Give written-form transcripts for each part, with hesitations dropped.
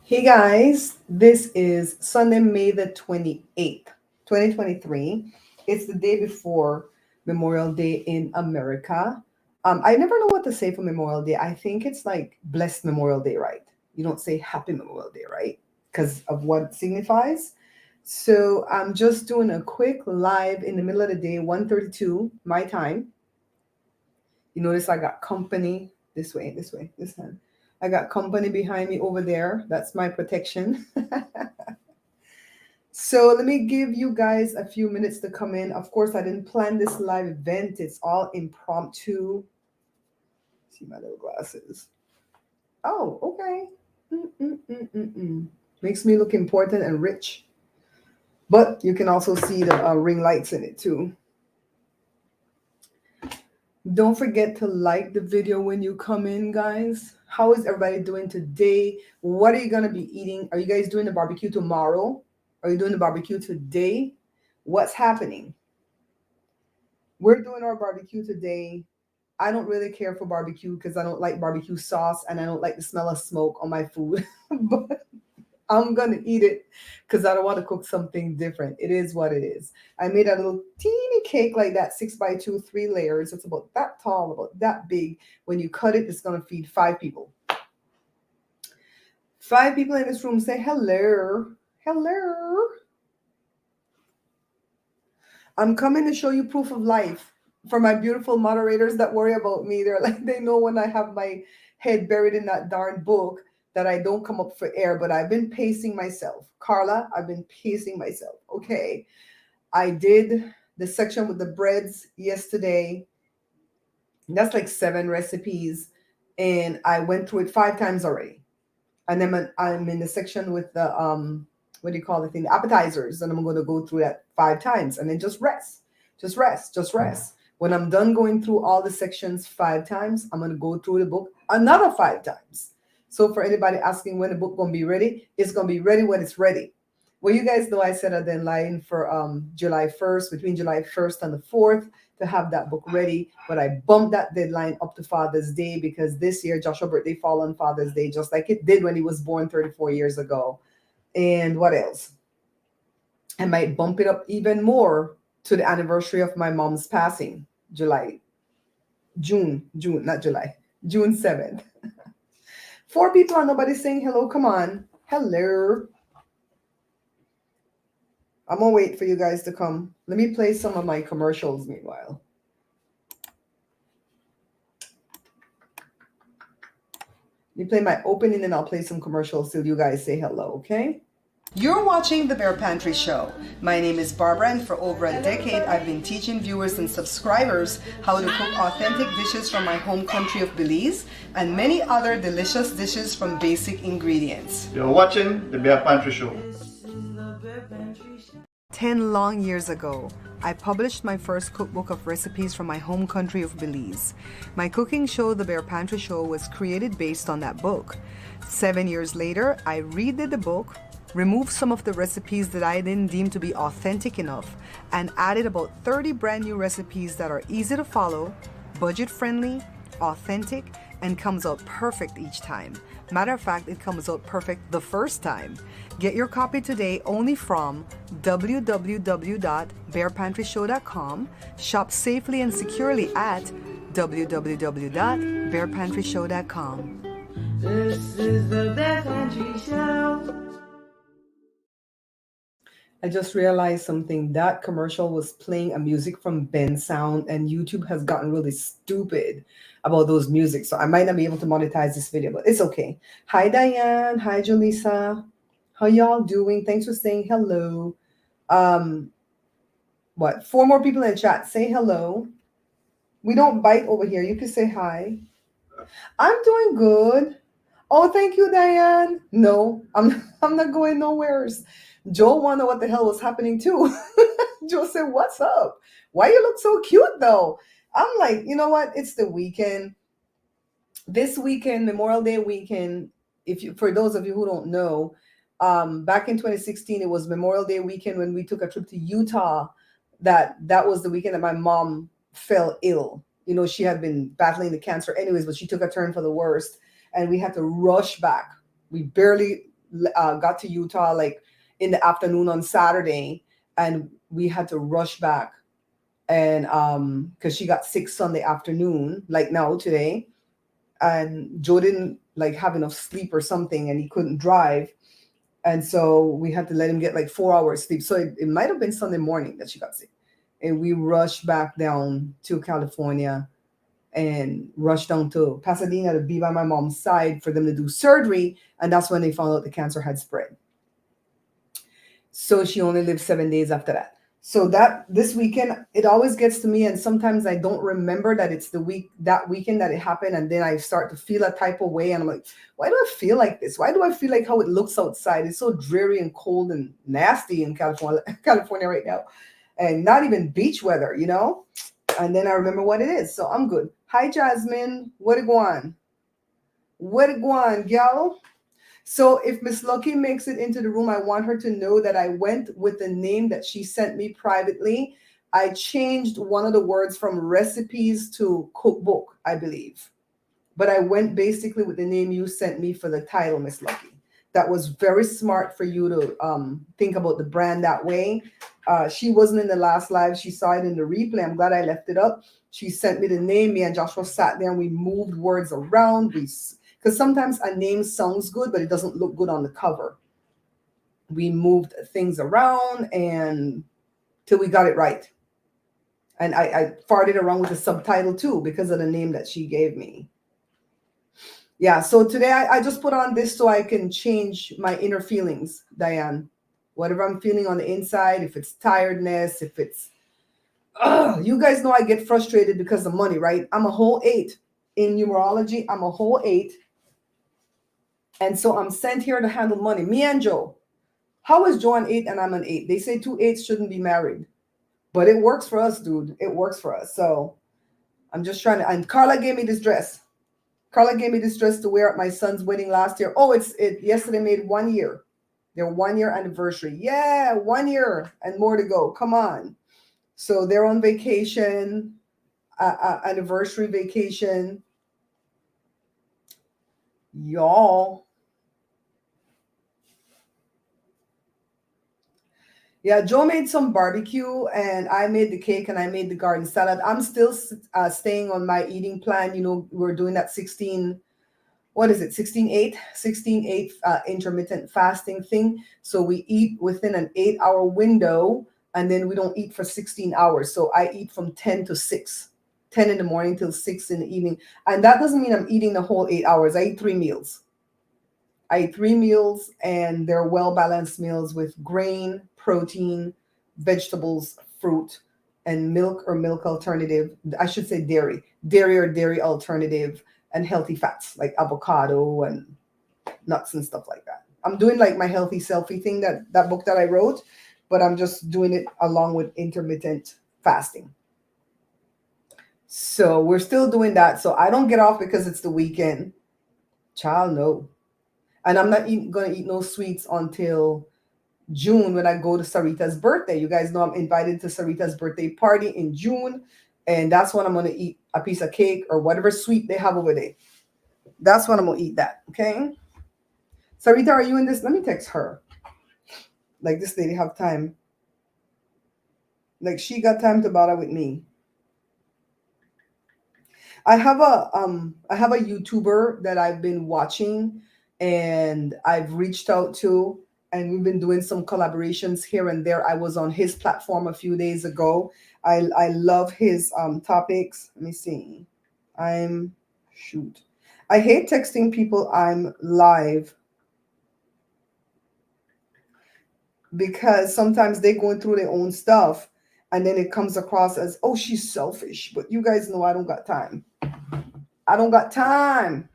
Hey guys, this is Sunday, May the 28th, 2023. It's the day before Memorial Day in America. I never know what to say for Memorial Day. I think it's like Blessed Memorial Day, right? You don't say Happy Memorial Day, right? Because of what it signifies. So I'm just doing a quick live in the middle of the day, 1:32 my time. You notice I got company this hand. I got company behind me over there. That's my protection. So let me give you guys a few minutes to come in. Of course, I didn't plan this live event. It's all impromptu. See my little glasses. Oh, okay. Mm-mm-mm-mm-mm. Makes me look important and rich. But you can also see the ring lights in it too. Don't forget to like the video when you come in, guys. How is everybody doing today? What are you going to be eating? Are you guys doing the barbecue tomorrow? Are you doing the barbecue today? What's happening? We're doing our barbecue today. I don't really care for barbecue because I don't like barbecue sauce and I don't like the smell of smoke on my food. But I'm gonna eat it because I don't want to cook something different. It is what it is. I made a little teeny cake like that, 6 by 2, 3 layers. It's about that tall, about that big. When you cut it, it's gonna feed 5 people. 5 people in this room say hello. Hello. I'm coming to show you proof of life for my beautiful moderators that worry about me. They're like, they know when I have my head buried in that darn book that I don't come up for air, but I've been pacing myself. Carla, I've been pacing myself. Okay. I did the section with the breads yesterday. That's like 7 recipes. And I went through it 5 times already. And then I'm in the section with the what do you call the thing? The appetizers. And I'm going to go through that 5 times and then just rest. Just rest. Just rest. When I'm done going through all the sections 5 times, I'm going to go through the book another 5 times. So for anybody asking when the book going to be ready, it's going to be ready when it's ready. Well, you guys know I set a deadline for July 1st, between July 1st and the 4th to have that book ready. But I bumped that deadline up to Father's Day because this year Joshua's birthday fall on Father's Day, just like it did when he was born 34 years ago. And what else? I might bump it up even more to the anniversary of my mom's passing, not July, June 7th. 4 people and nobody's saying hello. Come on. Hello. I'm gonna wait for you guys to come. Let me play some of my commercials meanwhile. You play my opening and I'll play some commercials till you guys say hello, okay? You're watching the Bear Pantry Show. My name is Barbara, and for over a decade, I've been teaching viewers and subscribers how to cook authentic dishes from my home country of Belize and many other delicious dishes from basic ingredients. You're watching the Bear Pantry Show. 10 long years ago, I published my first cookbook of recipes from my home country of Belize. My cooking show, The Bear Pantry Show, was created based on that book. 7 years later, I redid the book, removed some of the recipes that I didn't deem to be authentic enough, and added about 30 brand new recipes that are easy to follow, budget-friendly, authentic, and comes out perfect each time. Matter of fact, it comes out perfect the first time. Get your copy today only from www.barepantryshow.com. Shop safely and securely at www.barepantryshow.com. This is the Bear Pantry Show. I just realized something. That commercial was playing a music from Ben Sound, and YouTube has gotten really stupid about those music. So I might not be able to monetize this video, but it's okay. Hi, Diane. Hi, Julissa. How y'all doing? Thanks for saying hello. What? 4 more people in the chat. Say hello. We don't bite over here. You can say hi. I'm doing good. Oh, thank you, Diane. No, I'm not going nowheres. Joe wonder what the hell was happening too. Joe said, "What's up? Why you look so cute though?" I'm like, you know what? It's the weekend. This weekend, Memorial Day weekend. For those of you who don't know, back in 2016, it was Memorial Day weekend when we took a trip to Utah. That was the weekend that my mom fell ill. You know, she had been battling the cancer anyways, but she took a turn for the worst, and we had to rush back. We barely got to Utah like in the afternoon on Saturday, and we had to rush back. And because she got sick Sunday afternoon, like now today, and Joe didn't like have enough sleep or something, and he couldn't drive, and so we had to let him get like 4 hours sleep. So it might have been Sunday morning that she got sick, and we rushed back down to California and rushed down to Pasadena to be by my mom's side for them to do surgery. And that's when they found out the cancer had spread. So she only lived 7 days after that. So that this weekend, it always gets to me. And sometimes I don't remember that it's that weekend that it happened. And then I start to feel a type of way. And I'm like, why do I feel like this? Why do I feel like how it looks outside? It's so dreary and cold and nasty in California right now. And not even beach weather, you know? And then I remember what it is. So I'm good. Hi, Jasmine. What it go on? What it go on, gal? So if Miss Lucky makes it into the room, I want her to know that I went with the name that she sent me privately. I changed one of the words from recipes to cookbook, I believe. But I went basically with the name you sent me for the title, Miss Lucky. That was very smart for you to think about the brand that way. She wasn't in the last live. She saw it in the replay. I'm glad I left it up. She sent me the name. Me and Joshua sat there and we moved words around. Because sometimes a name sounds good, but it doesn't look good on the cover. We moved things around and till we got it right. And I farted around with the subtitle too because of the name that she gave me. Yeah, so today I just put on this so I can change my inner feelings, Diane. Whatever I'm feeling on the inside, if it's tiredness, if it's, you guys know I get frustrated because of money, right? I'm a whole 8. In numerology, I'm a whole 8. And so I'm sent here to handle money. Me and Joe. How is Joe an 8 and I'm an 8? They say 2 8s shouldn't be married. But it works for us, dude. It works for us. So I'm just trying to, and Carla gave me this dress. Carla gave me this dress to wear at my son's wedding last year. Oh, it yesterday made 1 year. Their 1 year anniversary. Yeah, 1 year and more to go. Come on. So they're on vacation, anniversary vacation. Y'all. Yeah, Joe made some barbecue and I made the cake and I made the garden salad. I'm still staying on my eating plan. You know, we're doing that 16, what is it, 16-8? 16-8 intermittent fasting thing. So we eat within an 8-hour window and then we don't eat for 16 hours. So I eat from 10 to 6, 10 in the morning till 6 in the evening. And that doesn't mean I'm eating the whole 8 hours. I eat 3 meals. I eat 3 meals and they're well-balanced meals with grain, protein, vegetables, fruit, and milk or milk alternative. I should say dairy or dairy alternative, and healthy fats like avocado and nuts and stuff like that. I'm doing like my healthy selfie thing, that book that I wrote, but I'm just doing it along with intermittent fasting. So we're still doing that. So I don't get off because it's the weekend. Child, no. And I'm not going to eat no sweets until June when I go to Sarita's birthday. You guys know I'm invited to Sarita's birthday party in June. And that's when I'm going to eat a piece of cake or whatever sweet they have over there. That's when I'm going to eat that. Okay. Sarita, are you in this? Let me text her. Like, this lady have time. Like, she got time to bother with me. I have a YouTuber that I've been watching and I've reached out to, and we've been doing some collaborations here and there. I was on his platform a few days ago. I love his topics. Let me see. I hate texting people I'm live because sometimes they're going through their own stuff and then it comes across as, oh, she's selfish. But you guys know I don't got time. I don't got time.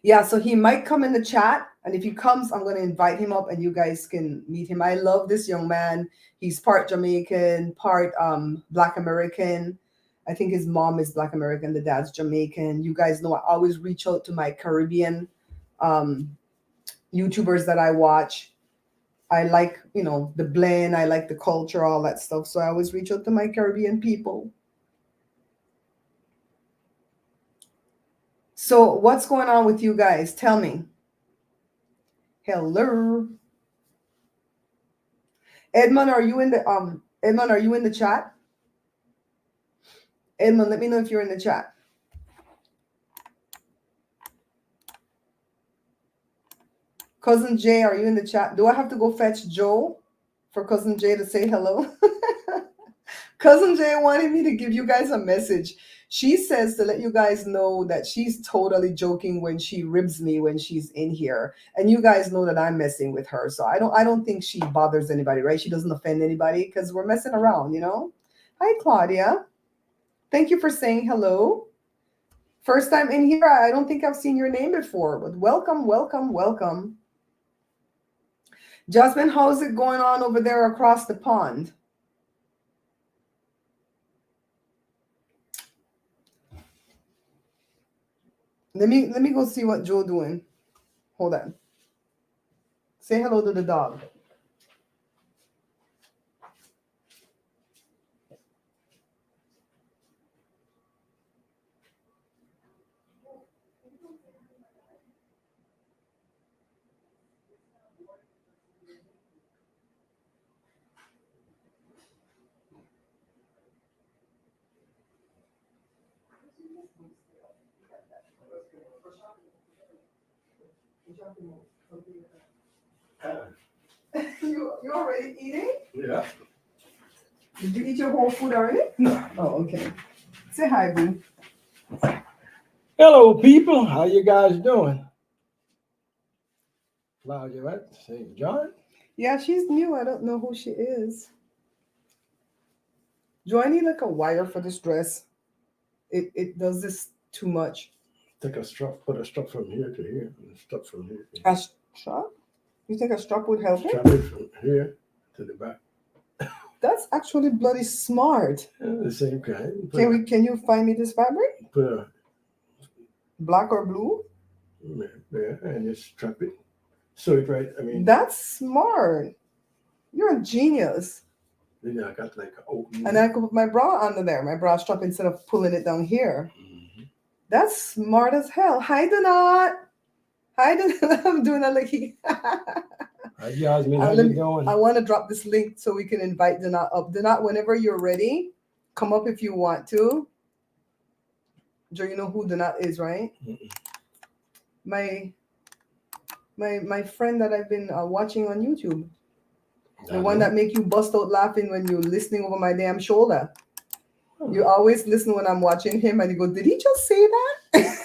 Yeah, so he might come in the chat. And if he comes, I'm going to invite him up and you guys can meet him. I love this young man. He's part Jamaican, part Black American. I think his mom is Black American. The dad's Jamaican. You guys know I always reach out to my Caribbean YouTubers that I watch. I like, the blend. I like the culture, all that stuff. So I always reach out to my Caribbean people. So what's going on with you guys? Tell me. Hello. Edmund, are you in the chat? Edmund, let me know if you're in the chat. Cousin Jay, are you in the chat? Do I have to go fetch Joe for Cousin Jay to say hello? Cousin Jay wanted me to give you guys a message. She says to let you guys know that she's totally joking when she ribs me when she's in here. And you guys know that I'm messing with her. So I don't think she bothers anybody, right? She doesn't offend anybody because we're messing around, you know? Hi, Claudia. Thank you for saying hello. First time in here. I don't think I've seen your name before, but welcome, welcome, welcome. Jasmine, how's it going on over there across the pond? Let me go see what Joe doing. Hold on. Say hello to the dog. You already eating? Yeah. Did you eat your whole food already? No. Oh, okay. Say hi, boo. Hello, people. How you guys doing? Claudia, right? St. John? Yeah, she's new. I don't know who she is. Do I need like a wire for this dress? It does this too much. Take a strap, put a strap from here to here, and a strap from here to here. A strap? You think a strap would help it? Strap it from here to the back. That's actually bloody smart. Yeah, the same kind. Can you find me this fabric? Put a Black or blue? there and just strap it. So it right. I mean, That's smart. You're a genius. then I got like an opening. And I could put my bra under there, my bra strap, instead of pulling it down here. Mm-hmm. That's smart as hell. Hi, Donat. Hi, Donat. I'm doing a licky. Hi, Yasmin. How you doing? I want to drop this link so we can invite Donat up. Donat, whenever you're ready, come up if you want to. Joe, you know who Donat is, right? Mm-mm. My friend that I've been watching on YouTube. The one that make you bust out laughing when you're listening over my damn shoulder. You always listen when I'm watching him and you go, did he just say that?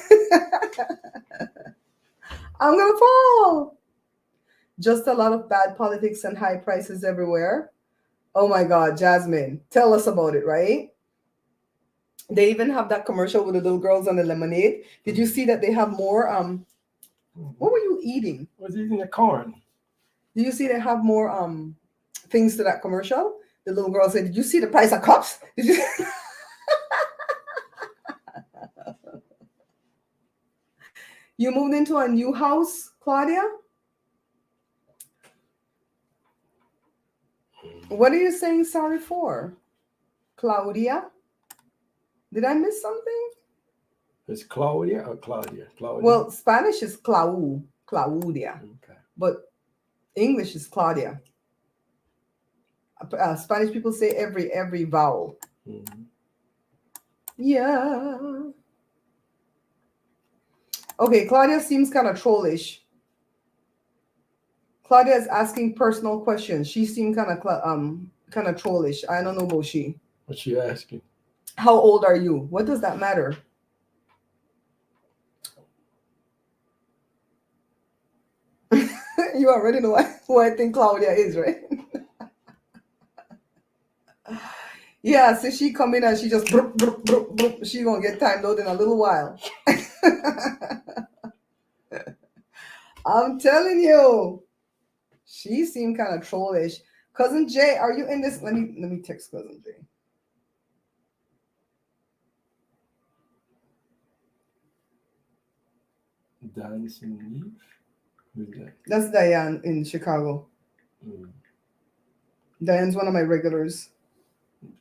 I'm going to fall. Just a lot of bad politics and high prices everywhere. Oh my God, Jasmine, tell us about it, right? They even have that commercial with the little girls on the lemonade. Did you see that they have more? What were you eating? I was eating the corn. Did you see they have more things to that commercial? The little girl said, did you see the price of cups? Did you? You moved into a new house, Claudia? What are you saying sorry for? Claudia? Did I miss something? It's Claudia or Claudia? Claudia. Well, Spanish is Claudia. Okay. But English is Claudia. Spanish people say every vowel. Mm-hmm. Yeah. Okay, Claudia seems kind of trollish. Claudia is asking personal questions. She seemed kind of trollish. I don't know about she. What's she asking? How old are you? What does that matter? You already know who I think Claudia is, right? Yeah, so she come in and she just broop, broop, broop, broop. She gonna get timed out in a little while. I'm telling you, she seemed kind of trollish. Cousin Jay, are you in this? Let me text Cousin Jay. Dancing Eve? Who's that? That's Diane in Chicago. Mm. Diane's one of my regulars.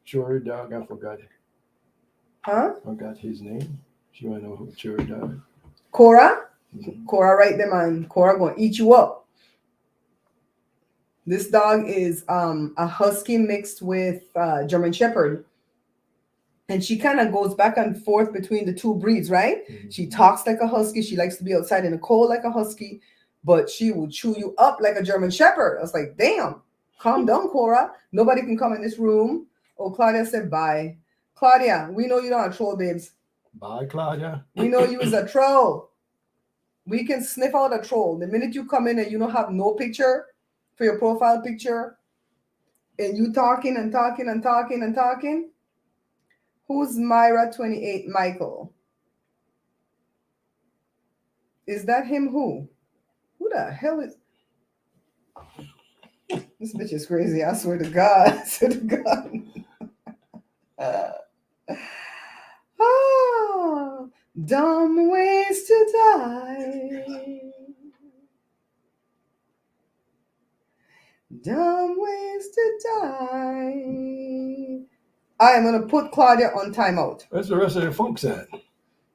Jory dog, I forgot. Huh? I forgot his name. You wanna know who Jory dog? Cora? Mm-hmm. Cora right there, man. Cora gonna eat you up. This dog is a husky mixed with German Shepherd. And she kind of goes back and forth between the two breeds, right? Mhm. She talks like a husky. She likes to be outside in the cold like a husky, but she will chew you up like a German Shepherd. I was like, damn, calm down, Cora. Nobody can come in this room. Oh, Claudia said bye. Claudia, we know you're not a troll, babes. Bye, Claudia. We know you is a troll. We can sniff out a troll. The minute you come in and you don't have no picture for your profile picture, and you talking and talking and talking and talking, who's Myra28 Michael? Is that him? Who the hell is this bitch is crazy, I swear to God. I swear to God. Dumb ways to die. Dumb ways to die. I am gonna put Claudia on timeout. Where's the rest of the folks at?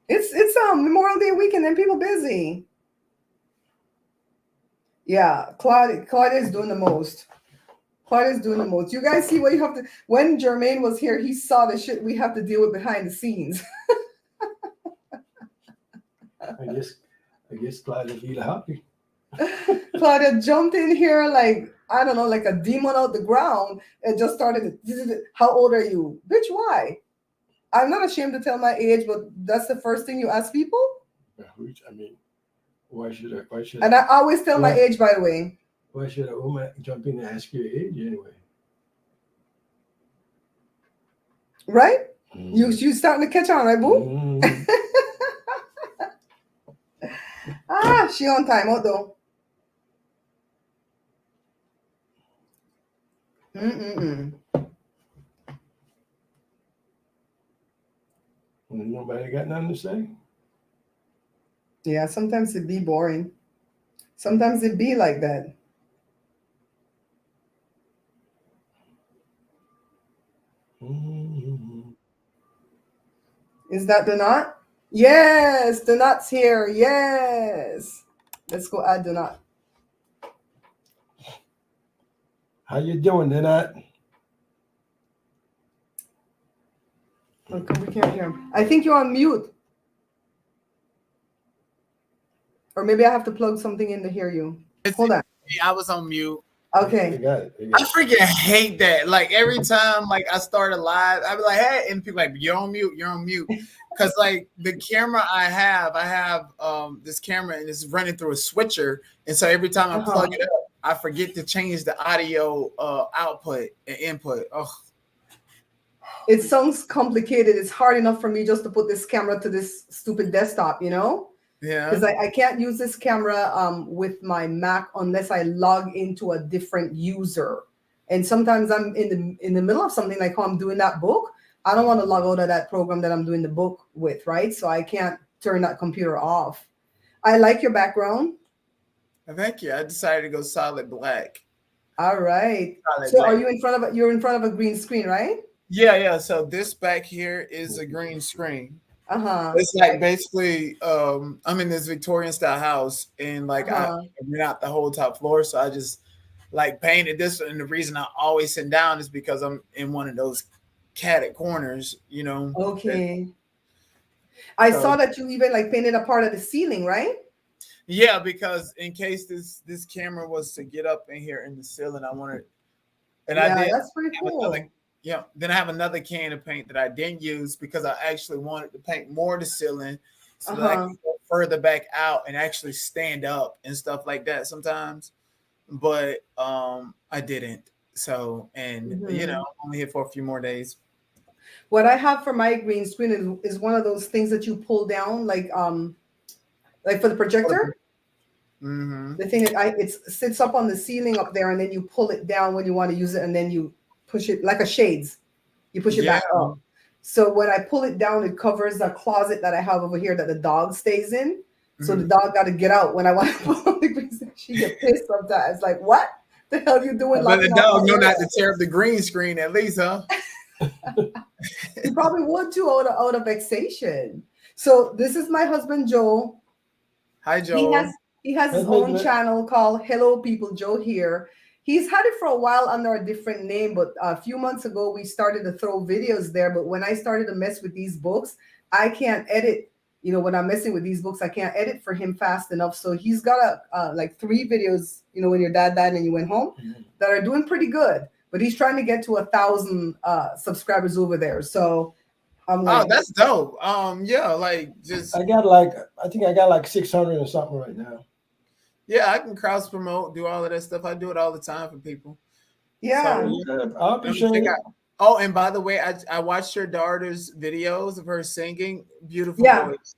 It's Memorial Day weekend and people busy. Yeah, Claudia's doing the most. Claudia's doing the most. You guys see what you have to. When Jermaine was here, he saw the shit we have to deal with behind the scenes. I guess Claudia feel happy. Claudia jumped in here like I don't know, like a demon out the ground, and just started. How old are you, bitch? Why? I'm not ashamed to tell my age, but that's the first thing you ask people. I mean, why should I? And I always tell my age, by the way. Why should a woman jump in and ask your age anyway? Right? You starting to catch on, right, boo? She on timeout though. Nobody got nothing to say? Yeah, sometimes it be boring. Sometimes it be like that. Is that the knot? Yes, the knot's here. Yes. Let's go add the knot. How you doing, Donut? Okay, we can't hear him. I think you're on mute. Or maybe I have to plug something in to hear you. Hold on. I was on mute. Okay. You got it. I freaking hate that. Like every time like I start a live, I be like, hey, and people like, you're on mute. Because like the camera I have this camera and it's running through a switcher. And so every time I plug it up, I forget to change the audio output and input. Oh. It sounds complicated. It's hard enough for me just to put this camera to this stupid desktop, you know? Yeah. Because I can't use this camera with my Mac unless I log into a different user. And sometimes I'm in the middle of something like how I'm doing that book. I don't want to log out of that program that I'm doing the book with, right? So I can't turn that computer off. I like your background. Thank you. I decided to go solid black. All right. Solid so black. are you in front of a green screen, right? Yeah. So this back here is a green screen. It's like basically I'm in this Victorian style house and like I rent out the whole top floor, so I just like painted this, and the reason I always sit down is because I'm in one of those catted corners, you know. Okay. I saw that you even like painted a part of the ceiling, right? Yeah, because in case this camera was to get up in here in the ceiling, I wanted, and I did. That's pretty cool. Yeah, then I have another can of paint that I didn't use because I actually wanted to paint more of the ceiling so that I can go further back out and actually stand up and stuff like that sometimes. But I didn't. So, and you know, I'm only here for a few more days. What I have for my green screen is one of those things that you pull down, like for the projector. The thing it sits up on the ceiling up there, and then you pull it down when you want to use it, and then you push it like a shades. You push it back up. So when I pull it down, it covers the closet that I have over here that the dog stays in. So the dog got to get out when I want to pull the green screen. She get pissed sometimes. Like, what the hell are you doing? But the dog know not to tear up the green screen at least, huh? He probably would too, out of vexation. So this is my husband, Joe. Hi, Joe. He has his own channel called Hello People Joe here. He's had it for a while under a different name, but a few months ago we started to throw videos there. But when I started to mess with these books, I can't edit. You know, when I'm messing with these books, I can't edit for him fast enough. So he's got like 3 videos, you know, when your dad died and you went home, that are doing pretty good. But he's trying to get to 1,000 subscribers over there. So I'm like, oh, that's dope. Yeah, like just I think I got like 600 or something right now. yeah, I can cross promote, do all of that stuff. I do it all the time for people. yeah. So, I appreciate it. oh, and by the way, I watched your daughter's videos of her singing. Beautiful Yeah. voice.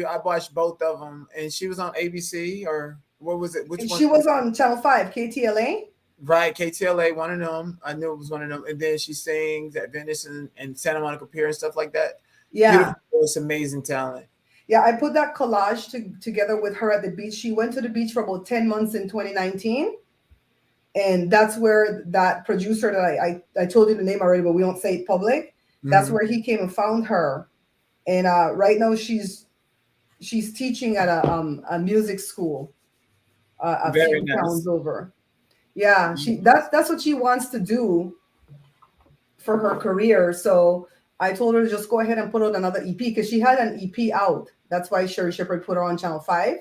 I watched both of them, and she was on ABC or what was it? Which one? She was on Channel 5, KTLA. Right, KTLA, one of them. I knew it was one of them. And then she sings at Venice and Santa Monica Pier and stuff like that. Yeah. Beautiful voice, amazing talent. Yeah, I put that collage together with her at the beach. She went to the beach for about 10 months in 2019. And that's where that producer that I told you the name already, but we don't say it public. That's where he came and found her. And right now she's teaching at a music school a Very few nice. towns over. Yeah, that's what she wants to do for her career. So I told her to just go ahead and put out another EP because she had an EP out. That's why Sherry Shepherd put her on Channel 5.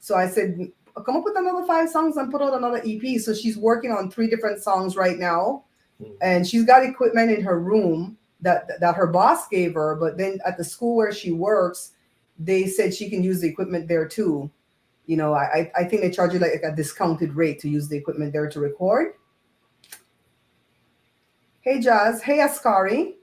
So I said, come up with another 5 songs and put out another EP. So she's working on 3 different songs right now. And she's got equipment in her room that her boss gave her. But then at the school where she works, they said she can use the equipment there too. You know, I think they charge you like a discounted rate to use the equipment there to record. Hey, Jazz. Hey, Ascari.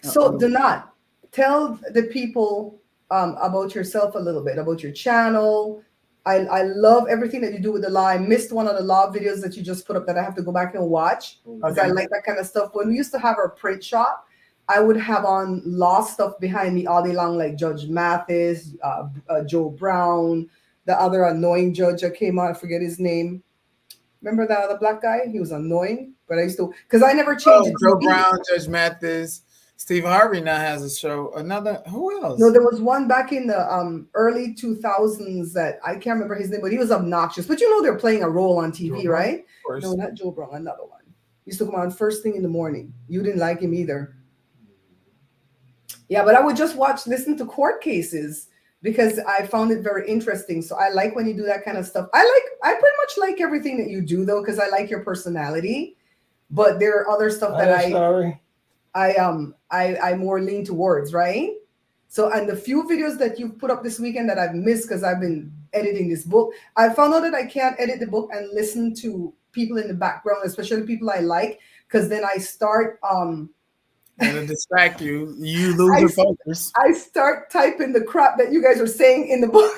So do not tell the people about yourself a little bit, about your channel. I love everything that you do with the law. I missed one of the law videos that you just put up that I have to go back and watch because I like that kind of stuff. When we used to have our print shop, I would have on law stuff behind me all day long, like Judge Mathis, Joe Brown, the other annoying judge that came out. I forget his name. Remember that other black guy? He was annoying, but I used to, because I never changed it. Joe Brown, Judge Mathis. Steve Harvey now has a show. Another, who else? No, there was one back in the early 2000s that I can't remember his name, but he was obnoxious. But you know they're playing a role on TV, Joe right? Brown, no, not Joe Brown, another one. He used to come on first thing in the morning. You didn't like him either. Yeah, but I would just listen to court cases because I found it very interesting. So I like when you do that kind of stuff. I pretty much like everything that you do though, because I like your personality. But there are other stuff that I more lean towards, right? So, and the few videos that you've put up this weekend that I've missed because I've been editing this book, I found out that I can't edit the book and listen to people in the background, especially people I like, because then I start it'll distract you. You lose your focus. I start typing the crap that you guys are saying in the book.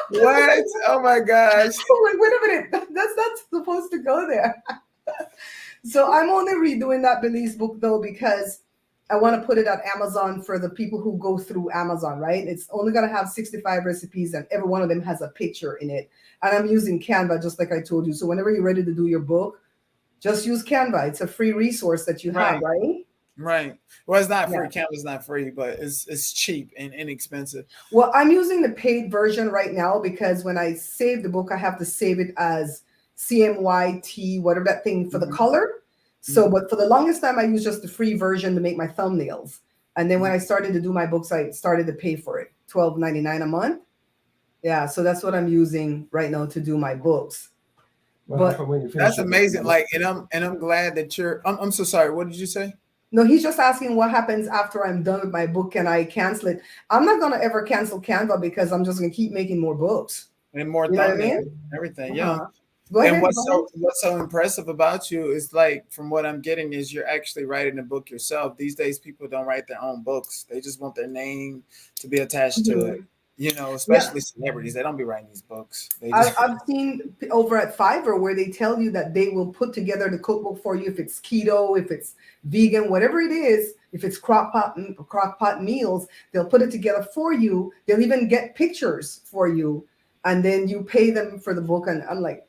What? Oh my gosh. I'm like, wait a minute, that's not supposed to go there. So I'm only redoing that Belize book though because I want to put it on Amazon for the people who go through Amazon, right? It's only going to have 65 recipes and every one of them has a picture in it. And I'm using Canva just like I told you. So whenever you're ready to do your book, just use Canva. It's a free resource that you have, right? Right. Well, it's not free. Canva's not free, but it's cheap and inexpensive. Well, I'm using the paid version right now because when I save the book, I have to save it as CMYT, whatever that thing for the color. So, but for the longest time, I used just the free version to make my thumbnails. And then when I started to do my books, I started to pay for it, $12.99 a month. Yeah, so that's what I'm using right now to do my books. Well, but that's amazing. Like, and I'm glad that you're. I'm so sorry. What did you say? No, he's just asking what happens after I'm done with my book. Can I cancel it? I'm not gonna ever cancel Canva because I'm just gonna keep making more books and more. You know what I mean? Everything, yeah. Go ahead, what's so impressive about you is like, from what I'm getting, is you're actually writing a book yourself. These days, people don't write their own books; they just want their name to be attached to it. You know, especially celebrities, they don't be writing these books. I've seen over at Fiverr where they tell you that they will put together the cookbook for you if it's keto, if it's vegan, whatever it is. If it's crock pot meals, they'll put it together for you. They'll even get pictures for you, and then you pay them for the book. And I'm like,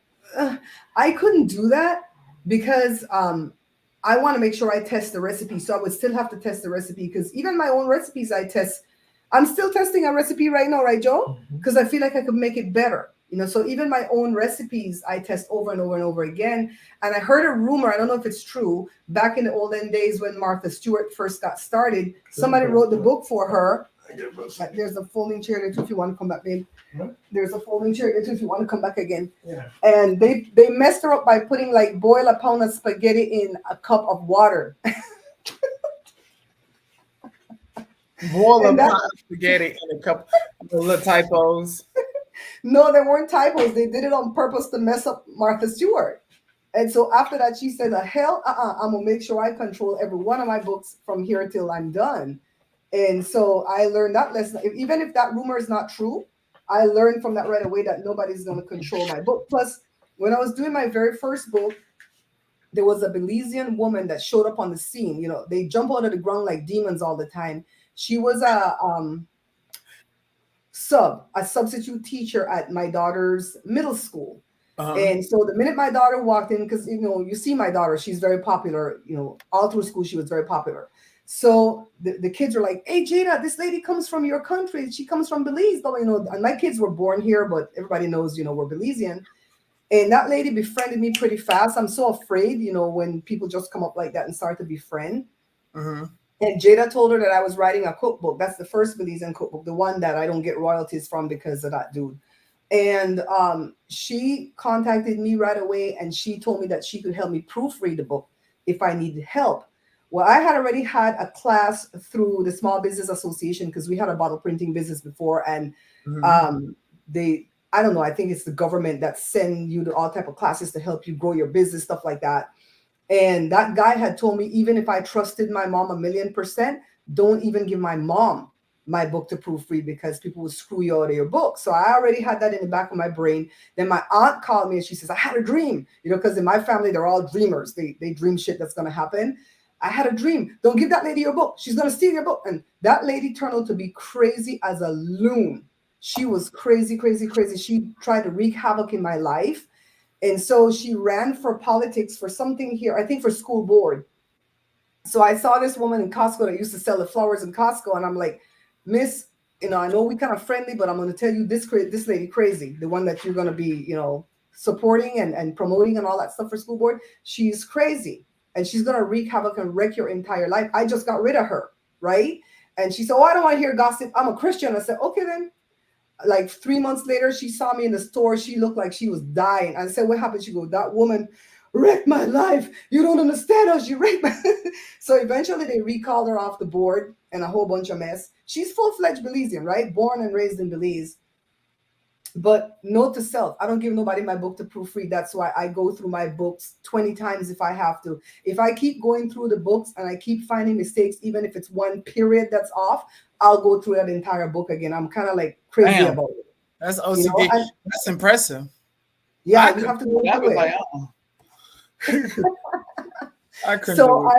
I couldn't do that because I want to make sure I test the recipe. So I would still have to test the recipe because even my own recipes I test. I'm still testing a recipe right now, right, Joe? Because I feel like I could make it better. You know, so even my own recipes, I test over and over and over again. And I heard a rumor, I don't know if it's true, back in the olden days when Martha Stewart first got started, somebody wrote the book for her. There's a folding chair there too if you want to come back, babe. There's a folding chair there too if you want to come back again. Yeah. And they messed her up by putting like boil a pound of spaghetti in a cup of water. Boil a pot of spaghetti in a cup of little typos. No, there weren't typos. They did it on purpose to mess up Martha Stewart. And so after that, she said, the hell, I'm going to make sure I control every one of my books from here till I'm done. And so I learned that lesson. Even if that rumor is not true, I learned from that right away that nobody's going to control my book. Plus, when I was doing my very first book, there was a Belizean woman that showed up on the scene. You know, they jump out of the ground like demons all the time. She was a substitute teacher at my daughter's middle school. And so the minute my daughter walked in, because, you know, you see my daughter, she's very popular, you know, all through school, she was very popular. So the kids are like, hey, Jada, this lady comes from your country. She comes from Belize. You know, and my kids were born here, but everybody knows, you know, we're Belizean. And that lady befriended me pretty fast. I'm so afraid, you know, when people just come up like that and start to befriend. And Jada told her that I was writing a cookbook. That's the first Belizean cookbook, the one that I don't get royalties from because of that dude. And she contacted me right away, and she told me that she could help me proofread the book if I needed help. Well, I had already had a class through the Small Business Association because we had a bottle printing business before, and I don't know, I think it's the government that send you to all type of classes to help you grow your business, stuff like that. And that guy had told me, even if I trusted my mom 1,000,000%, don't even give my mom my book to proofread because people will screw you out of your book. So I already had that in the back of my brain. Then my aunt called me and she says, I had a dream, you know, because in my family, they're all dreamers. They dream shit that's going to happen. I had a dream. Don't give that lady your book. She's going to steal your book. And that lady turned out to be crazy as a loon. She was crazy, crazy, crazy. She tried to wreak havoc in my life. And so she ran for politics for something here, I think for school board. So I saw this woman in Costco that used to sell the flowers in Costco. And I'm like, Miss, you know, I know we kind of friendly, but I'm going to tell you this lady crazy, the one that you're going to be, you know, supporting and promoting and all that stuff for school board. She's crazy and she's going to wreak havoc and wreck your entire life. I just got rid of her. Right. And she said, oh, I don't want to hear gossip. I'm a Christian. I said, okay, then. Like 3 months later, she saw me in the store. She looked like she was dying. I said, what happened? She goes, that woman wrecked my life. You don't understand how she wrecked my So eventually they recalled her off the board and a whole bunch of mess. She's full-fledged Belizean, right? Born and raised in Belize. But note to self, I don't give nobody my book to proofread. That's why I go through my books 20 times if I have to. If I keep going through the books and I keep finding mistakes, even if it's one period that's off, I'll go through that entire book again. I'm kind of like crazy about it. That's OCD. You know? That's impressive. Yeah, you have to go through it. Like, so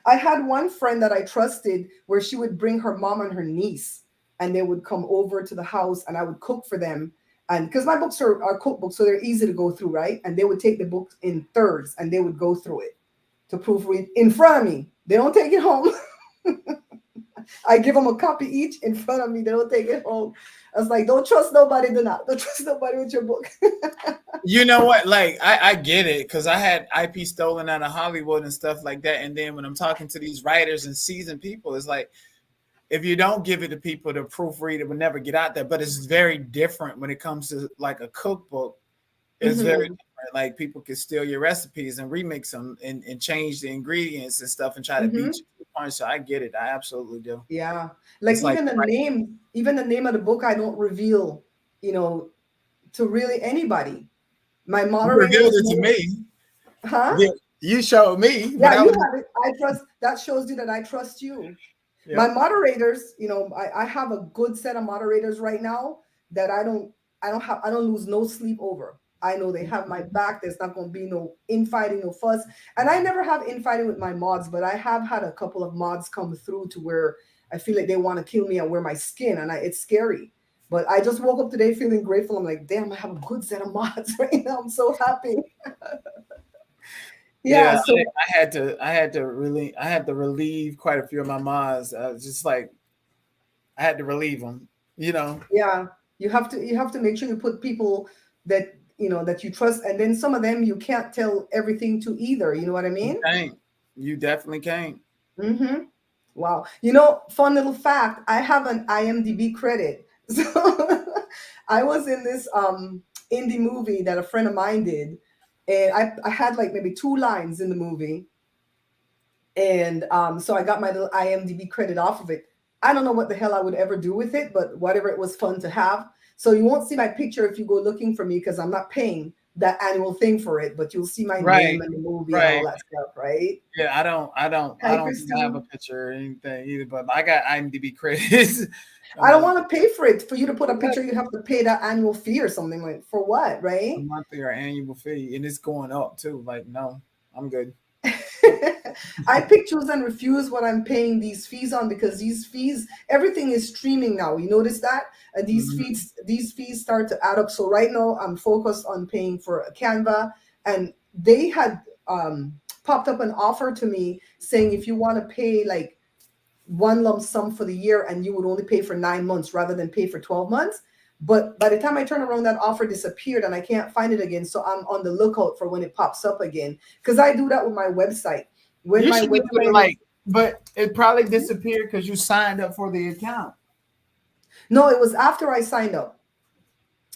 I had one friend that I trusted where she would bring her mom and her niece, and they would come over to the house, and I would cook for them. And because my books are cookbooks, so they're easy to go through, right? And they would take the book in thirds, and they would go through it to proofread in front of me. They don't take it home. I give them a copy each in front of me. They don't take it home. I was like, don't trust nobody. Don't trust nobody with your book. You know what? Like, I get it because I had IP stolen out of Hollywood and stuff like that. And then when I'm talking to these writers and seasoned people, it's like, if you don't give it to people to proofread, it will never get out there. But it's very different when it comes to like a cookbook. It's very different. Like people can steal your recipes and remix them and change the ingredients and stuff and try to beat you to the punch. So I get it. I absolutely do. Yeah. Like it's even the name of the book, I don't reveal, you know, to really anybody. My moderator revealed it to me. Huh? Yeah, you showed me. Yeah, you have it. I trust. That shows you that I trust you. Yeah. My moderators, you know, I have a good set of moderators right now that I don't lose no sleep over. I know they have my back. There's not going to be no infighting, no fuss. And I never have infighting with my mods, but I have had a couple of mods come through to where I feel like they want to kill me and wear my skin, and it's scary. But I just woke up today feeling grateful. I'm like, damn, I have a good set of mods right now. I'm so happy. Yeah, so I had to relieve quite a few of my mods. Just like I had to relieve them, you know. Yeah, you have to make sure you put people that that you trust, and then some of them you can't tell everything to either. You know what I mean? You definitely can't. Mm-hmm. Wow. Fun little fact, I have an IMDb credit. So I was in this indie movie that a friend of mine did, and I had like maybe 2 lines in the movie. And so I got my little IMDb credit off of it. I don't know what the hell I would ever do with it, but whatever, it was fun to have. So you won't see my picture if you go looking for me, because I'm not paying that annual thing for it, but you'll see my name and the movie and all that stuff, right? Yeah, I don't think I have a picture or anything either, but I got IMDb credits. I don't want to pay for it. For you to put a picture, you have to pay that annual fee or something. Like, for what, right? A monthly or annual fee, and it's going up too. Like, no, I'm good. I pick, choose, and refuse what I'm paying these fees on, because these fees, everything is streaming now. You notice that? And these fees start to add up. So right now I'm focused on paying for Canva, and they had popped up an offer to me saying, if you want to pay like one lump sum for the year, and you would only pay for 9 months rather than pay for 12 months. But by the time I turn around, that offer disappeared and I can't find it again. So I'm on the lookout for when it pops up again, because I do that with my website. When my website but it probably disappeared because you signed up for the account. No, it was after I signed up.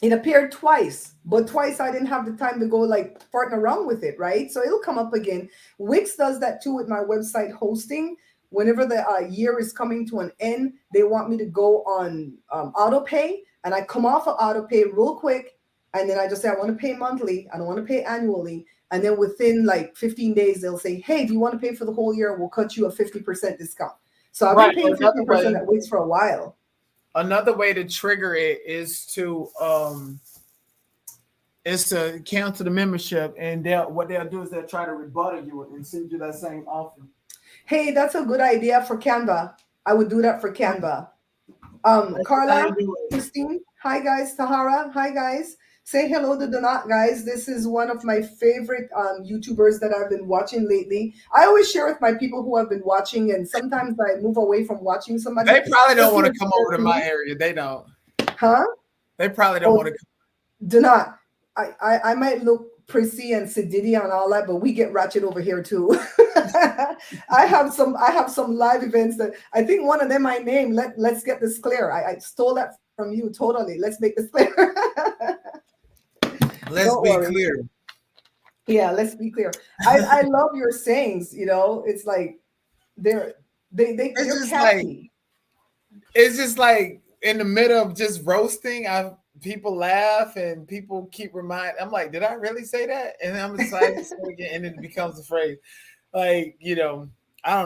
It appeared twice, but twice I didn't have the time to go like farting around with it, right? So it'll come up again. Wix does that too with my website hosting. Whenever the year is coming to an end, they want me to go on auto pay, and I come off of auto pay real quick, and then I just say I want to pay monthly. I don't want to pay annually. And then within like 15 days, they'll say, hey, do you want to pay for the whole year? We'll cut you a 50% discount. So I've been paying 50% at Wix for a while. Another way to trigger it is to cancel the membership, and what they'll do is they'll try to rebuttal you and send you that same offer. Hey, that's a good idea for Canva. I would do that for Canva. Carla, Christine, hi guys. Tahara, hi guys. Say hello to Donat, guys. This is one of my favorite YouTubers that I've been watching lately. I always share with my people who have been watching, and sometimes I move away from watching somebody. They probably don't want to come over to my area. They don't. Huh? They probably don't want to come. Donat, I might look prissy and sedity and all that, but we get ratchet over here too. I have some live events that I think one of them I named. Let's get this clear. I stole that from you totally. Let's make this clear. Let's be clear. Yeah, let's be clear. I love your sayings. It's like they're catchy. Like, it's just like in the middle of just roasting, people laugh and people keep reminding. I'm like, did I really say that? And I'm excited to say it again, and it becomes a phrase. Like, I don't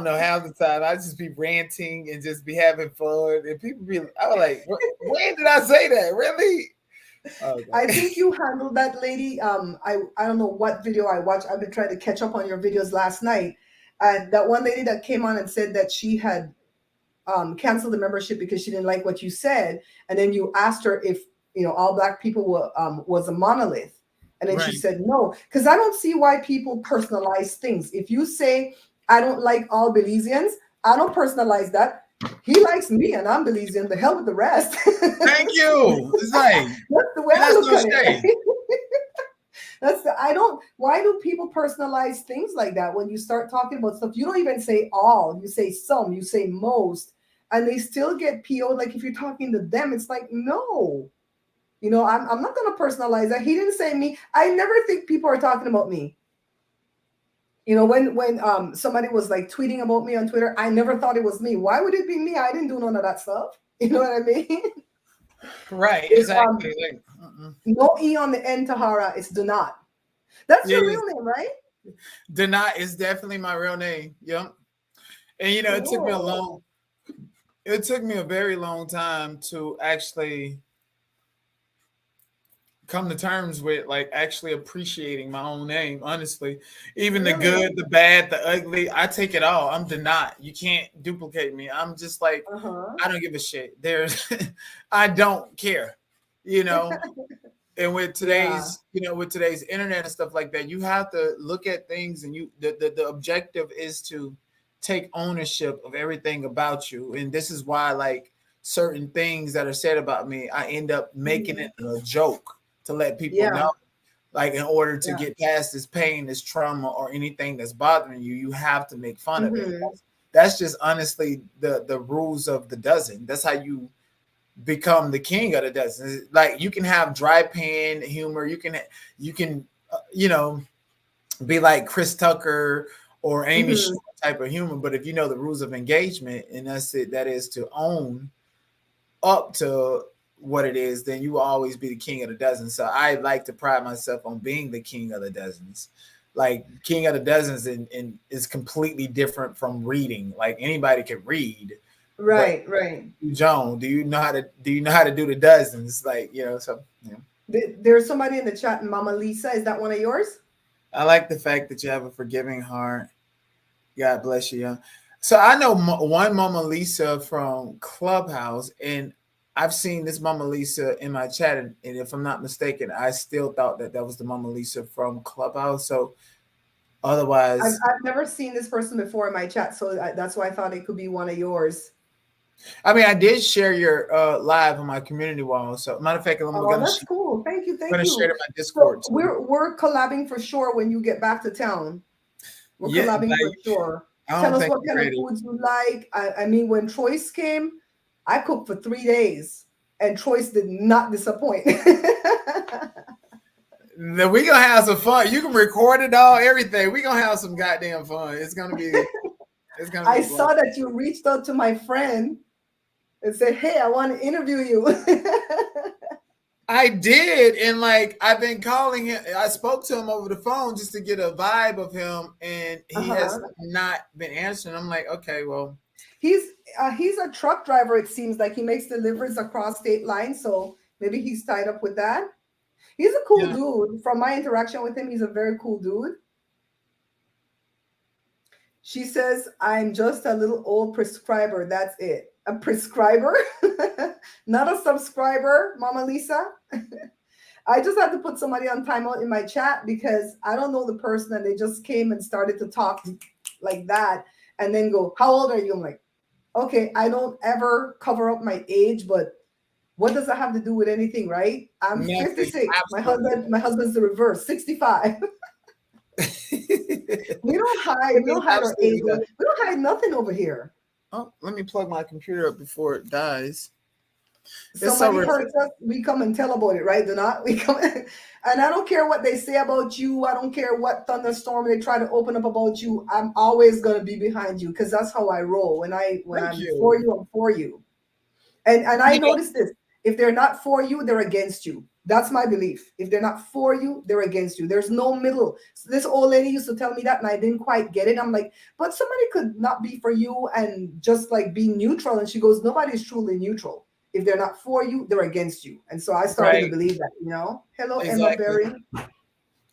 know, half the time I just be ranting and just be having fun, and people be, I was like, when did I say that? Really? Okay. I think you handled that, lady. I don't know what video I watched. I've been trying to catch up on your videos last night, and that one lady that came on and said that she had canceled the membership because she didn't like what you said, and then you asked her if all Black people were was a monolith, and then she said no, because I don't see why people personalize things. If you say I don't like all Belizeans, I don't personalize that. He likes me and I'm Belizean. The hell with the rest. Thank you. It's like, that's the way I look at it. Why do people personalize things like that? When you start talking about stuff, you don't even say all, you say some, you say most, and they still get PO'd. Like, if you're talking to them, it's like, no, I'm not going to personalize that. He didn't say me. I never think people are talking about me. When somebody was like tweeting about me on Twitter, I never thought it was me. Why would it be me? I didn't do none of that stuff. You know what I mean? Right, exactly. No E on the end, Tahara. It's Donat. That's your real name, right? Donat is definitely my real name. Yep. And it took me a very long time to actually come to terms with like actually appreciating my own name. Honestly, even the good, the bad, the ugly, I take it all. I'm Donat. You can't duplicate me. I'm just like, I don't give a shit. I don't care, And with today's, with today's internet and stuff like that, you have to look at things, and the objective is to take ownership of everything about you. And this is why, like, certain things that are said about me, I end up making it a joke to let people know. Like, in order to get past this pain, this trauma, or anything that's bothering you, you have to make fun of it. That's just honestly the rules of the dozen. That's how you become the king of the dozen. Like, you can have dry pan humor. You can be like Chris Tucker or Amy Schumer type of humor. But if you know the rules of engagement, and that's it, that is to own up to what it is, then you will always be the king of the dozen. So I like to pride myself on being the king of the dozens. Like, king of the dozens and is completely different from reading. Like, anybody can read. Right. Joan, do you know how to do the dozens? Like, so There's somebody in the chat, Mama Lisa. Is that one of yours? I like the fact that you have a forgiving heart. God bless you. So I know one Mama Lisa from Clubhouse, and I've seen this Mama Lisa in my chat, and if I'm not mistaken, I still thought that was the Mama Lisa from Clubhouse. So otherwise, I've never seen this person before in my chat, so that's why I thought it could be one of yours. I mean, I did share your live on my community wall. So, matter of fact, that's cool. Thank you. I'm going to share it in my Discord. So we're collabing for sure when you get back to town. We're collabing for sure. Tell us what kind of foods you like. I mean, when Troyce came, I cooked for 3 days, and Troyce did not disappoint. Then we're gonna have some fun. You can record it all, everything. We're gonna have some goddamn fun. It's gonna be. I saw that you reached out to my friend and said, "Hey, I want to interview you." I did, and like, I've been calling him. I spoke to him over the phone just to get a vibe of him, and he has not been answering. I'm like, okay, well, he's a truck driver. It seems like he makes deliveries across state lines, so maybe he's tied up with that. He's a cool dude. From my interaction with him, he's a very cool dude. She says, "I'm just a little old prescriber. That's it. A prescriber, not a subscriber, Mama Lisa." I just had to put somebody on timeout in my chat because I don't know the person, and they just came and started to talk like that and then go, "How old are you?" I'm like, okay, I don't ever cover up my age, but what does that have to do with anything, right? I'm 56. My husband's the reverse, 65. We don't hide our age. We don't hide nothing over here. Oh, let me plug my computer up before it dies. Somebody hurts us, we come and tell about it, right? Do not we come and I don't care what they say about you. I don't care what thunderstorm they try to open up about you. I'm always gonna be behind you because that's how I roll. When I'm for you, I'm for you. And I noticed this: if they're not for you, they're against you. That's my belief. If they're not for you, they're against you. There's no middle. So this old lady used to tell me that, and I didn't quite get it. I'm like, but somebody could not be for you and just like be neutral. And she goes, nobody's truly neutral. If they're not for you, they're against you. And so I started to believe that, Hello, Emma Berry.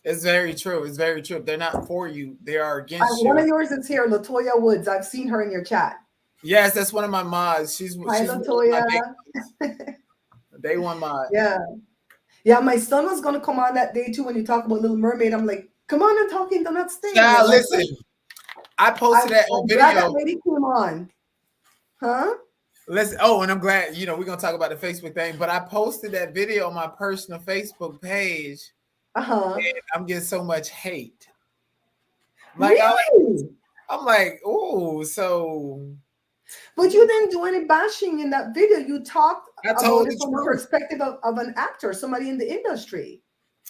It's very true. It's very true. If they're not for you, they are against you. One of yours is here, Latoya Woods. I've seen her in your chat. Yes, that's one of my mods. Hi, Latoya. Day one mod. Yeah, my son was going to come on that day too when you talk about Little Mermaid. I'm like, come on and talking, do not stay. Now, listen, I posted that on video. That lady came on. Huh? Listen, and I'm glad, we're going to talk about the Facebook thing, but I posted that video on my personal Facebook page. And I'm getting so much hate. Like, really? I'm like, oh, so. But you didn't do any bashing in that video. You talked about it from the perspective of an actor, somebody in the industry.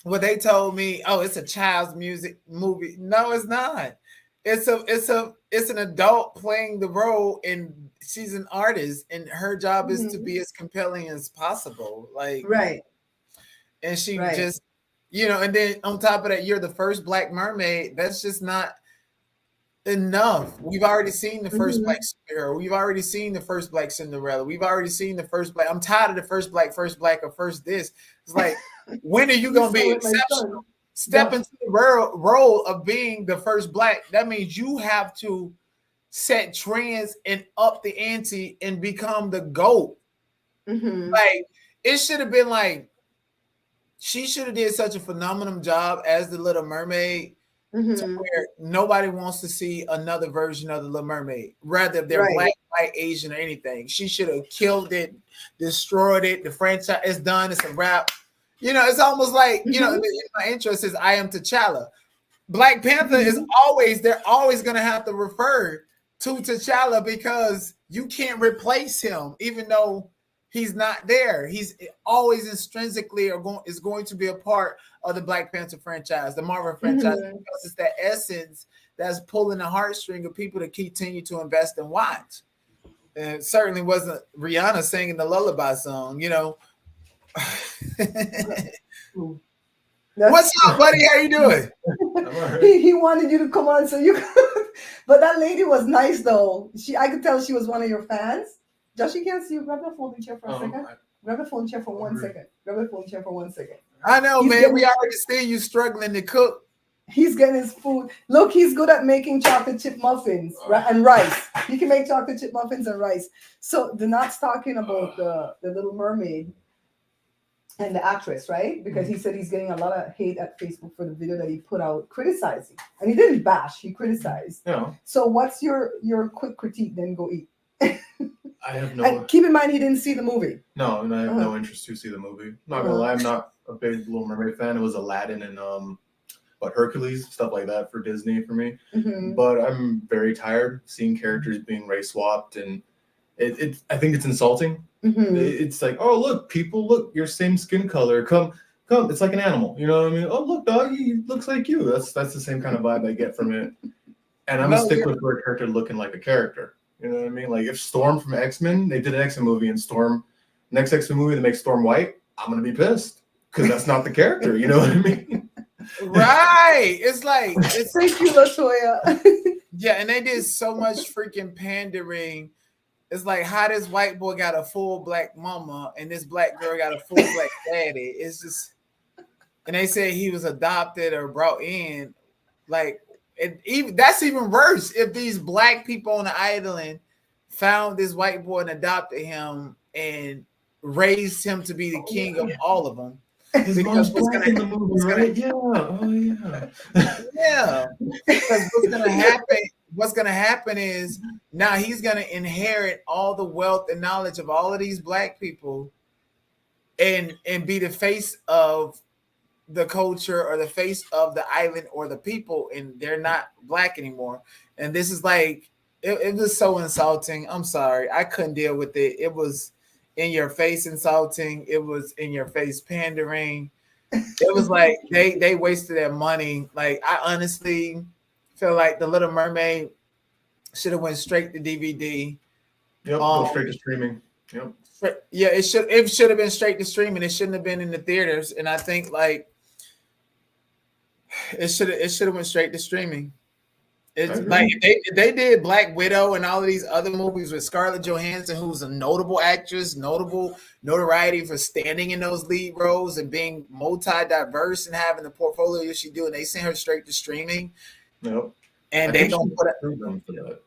Well, they told me, it's a child's music movie. No, it's not. It's an adult playing the role, and she's an artist, and her job is to be as compelling as possible. Like, right. And she just, and then on top of that, you're the first Black mermaid. That's just not enough. We've already seen the first Black superhero. We've already seen the first Black Cinderella. We've already seen the first Black. I'm tired of the first Black, or first this. It's like, when are you going to be exceptional? Step into the role of being the first Black. That means you have to set trends and up the ante and become the GOAT. Like, it should have been like, she should have did such a phenomenal job as the Little Mermaid to where nobody wants to see another version of the Little Mermaid, rather they're Black, white, Asian, or anything. She should have killed it, destroyed it. The franchise is done. It's a wrap. You know, it's almost like, you know, my interest is I am T'Challa. Black Panther is they're always going to have to refer to T'Challa because you can't replace him, even though he's not there. He's always intrinsically is going to be a part of the Black Panther franchise, the Marvel franchise, because it's that essence that's pulling the heartstring of people to continue to invest and watch. And it certainly wasn't Rihanna singing the lullaby song, you know. What's up, buddy? How you doing? He wanted you to come on so you could, but that lady was nice though. I could tell she was one of your fans. Josh, you can't see you. Grab the phone chair for a second. Grab the phone chair for 1 second. Grab the phone chair for 1 second. I know, man. We already see you struggling to cook. He's getting his food. Look, he's good at making chocolate chip muffins and rice. He can make chocolate chip muffins and rice. So they're not talking about the Little Mermaid and the actress, right? Because he said he's getting a lot of hate at Facebook for the video that he put out criticizing. And he didn't bash, he criticized. Yeah. So what's your quick critique? Then go eat. I have no. And keep in mind he didn't see the movie. No, and I have no interest to see the movie. Not gonna lie, I'm not a big Little Mermaid fan. It was Aladdin and Hercules, stuff like that for Disney for me. But I'm very tired seeing characters being race swapped, and I think it's insulting. It's like, oh look, people, look, your same skin color. Come. It's like an animal. You know what I mean? Oh look, dog, he looks like you. That's the same kind of vibe I get from it. And I'm gonna stick with for a character looking like a character. You know what I mean? Like if Storm from X-Men, they did an X-Men movie, and next X-Men movie, they make Storm white. I'm gonna be pissed because that's not the character. You know what I mean? Right. It's like thank you, LaToya. Yeah, and they did so much freaking pandering. It's like how this white boy got a full black mama and this black girl got a full black daddy. It's just, and they say he was adopted or brought in. Like, that's even worse. If these black people on the island found this white boy and adopted him and raised him to be the king of all of them. His mom's black in the movie, right? Yeah. Oh yeah. Yeah. Because what's gonna happen is now he's gonna inherit all the wealth and knowledge of all of these black people and be the face of the culture or the face of the island or the people, and they're not black anymore. And this is like it was so insulting. I'm sorry, I couldn't deal with it. It was in your face insulting. It was in your face pandering. It was like they wasted their money. Like I honestly feel like the Little Mermaid should have went straight to DVD. Yep, go straight to streaming. Yep. Yeah, it should have been straight to streaming. It shouldn't have been in the theaters. And I think like it should have went straight to streaming. It's like they did Black Widow and all of these other movies with Scarlett Johansson, who's a notable actress, notable notoriety for standing in those lead roles and being multi-diverse and having the portfolio she do, and they sent her straight to streaming. Nope. And they don't put it.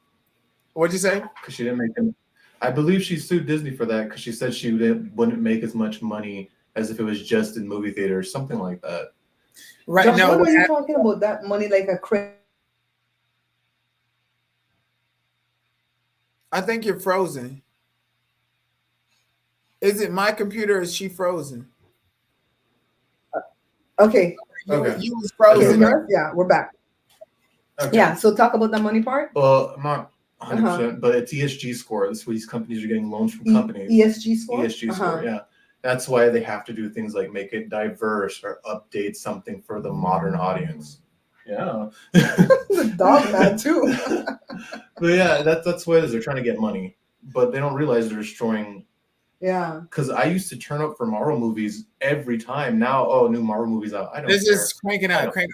What'd you say? Because she didn't make them. I believe she sued Disney for that because she said she wouldn't make as much money as if it was just in movie theaters, something like that. Right. Josh, now, what are you talking about? That money like a credit? I think you're frozen. Is it my computer or is she frozen? Okay. You was frozen. Okay, yeah, we're back. Okay. Yeah, so talk about the money part. Well, I'm not 100%, but it's ESG score. That's where these companies are getting loans from companies. ESG score? ESG score, yeah. That's why they have to do things like make it diverse or update something for the modern audience. Yeah. The dog man too. But yeah, that's what it is. They're trying to get money, but they don't realize they're destroying. Yeah. Because I used to turn up for Marvel movies every time. Now, new Marvel movies out. I don't. This is cranking out. I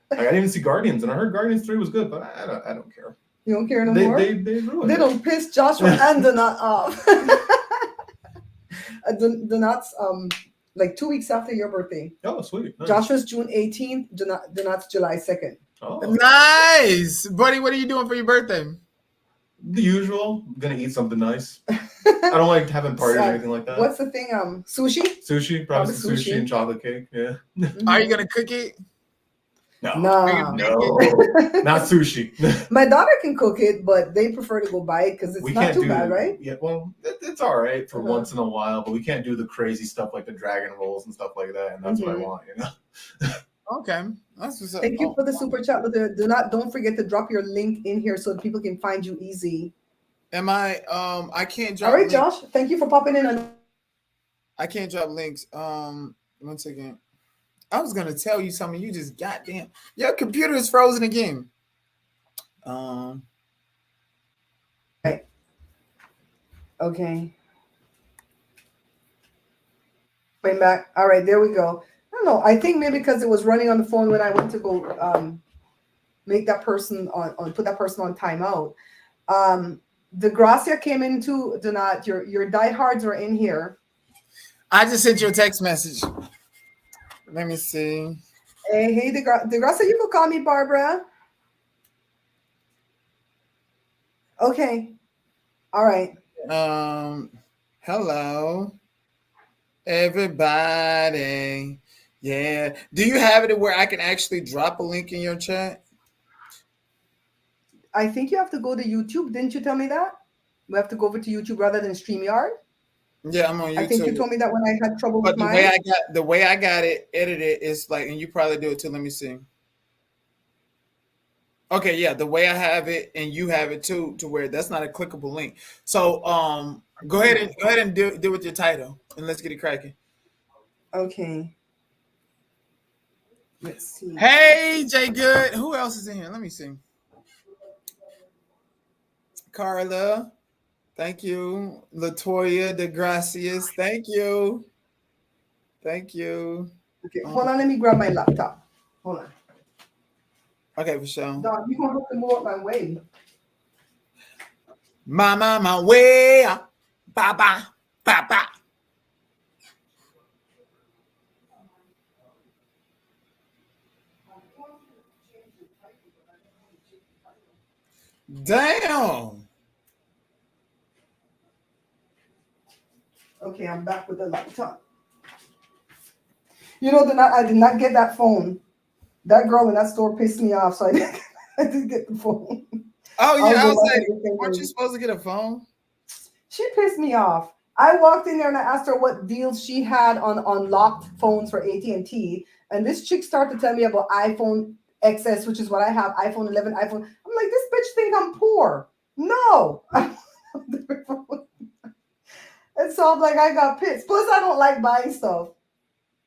didn't even see Guardians, and I heard Guardians 3 was good, but I don't care. You don't care no more. They ruined They it. don't piss Joshua and Donut off. Donut's like 2 weeks after your birthday. Oh, sweet. Nice. Joshua's June 18th. Donut's July 2nd. Oh, nice, buddy. What are you doing for your birthday? The usual. I'm gonna eat something nice. I don't like having parties or anything like that. What's the thing? Sushi. Sushi, probably sushi and chocolate cake. Yeah. Are you gonna cook it? No, Nah. no, not sushi. My daughter can cook it, but they prefer to go buy it because it's We not can't too do bad, right? Yeah, well, it's all right for once in a while, but we can't do the crazy stuff like the dragon rolls and stuff like that, and that's what I want, you know. Okay, that's what's up. Thank you for the super chat. Don't forget to drop your link in here so that people can find you easy. Am I? I can't drop. All right, links. Josh. Thank you for popping in. I can't drop links. One second. I was gonna tell you something. You just goddamn. Your computer is frozen again. Right. Okay. Going back. All right, there we go. I don't know. I think maybe because it was running on the phone when I went to go make that person on put that person on timeout. The Gracia came into Donat. Your diehards are in here. I just sent you a text message. Let me see. Hey, the Gracia, you can call me Barbara. Okay. All right. Hello, everybody. Yeah. Do you have it where I can actually drop a link in your chat? I think you have to go to YouTube. Didn't you tell me that? We have to go over to YouTube rather than StreamYard. Yeah, I'm on YouTube. I think you told me that when I had trouble but with the mine. way I got it edited is like, and you probably do it too. Let me see. Okay, yeah, the way I have it and you have it too, to where that's not a clickable link. So go ahead and do with your title and let's get it cracking. Okay. Let's see. Hey, Jay Good. Who else is in here? Let me see. Carla. Thank you. Latoya DeGracias. Thank you. Thank you. Okay, hold on. Let me grab my laptop. Hold on. Okay, for sure. Dog, you gonna have to move up my way. My way. Baba. Baba. Damn. Okay, I'm back with the laptop. You know, I did not get that phone. That girl in that store pissed me off, so I didn't get the phone. Oh yeah, I was like, weren't you supposed to get a phone? She pissed me off. I walked in there and I asked her what deals she had on locked phones for AT&T, and this chick started to tell me about iPhone XS, which is what I have, iPhone 11, iPhone. I'm like, this bitch think I'm poor. No. And so I'm like, I got pissed. Plus, I don't like buying stuff.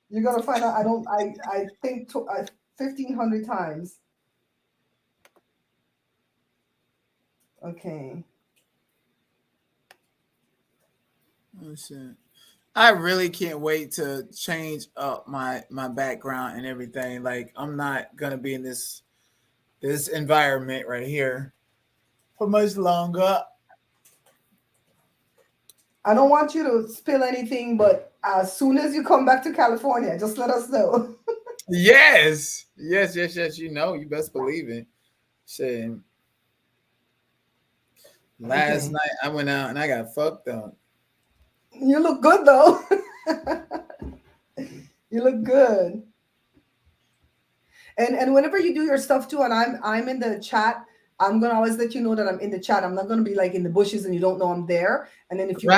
You're gonna find out I think 1,500 times. Okay. Oh shit. I really can't wait to change up my background and everything. Like, I'm not gonna be in this environment right here for much longer. I don't want you to spill anything, but as soon as you come back to California, just let us know. Yes. You know, you best believe it. Shit. Last night I went out and I got fucked up. You look good though. You look good. And whenever you do your stuff too, and I'm in the chat, I'm gonna always let you know that I'm in the chat. I'm not gonna be like in the bushes and you don't know I'm there. And then if you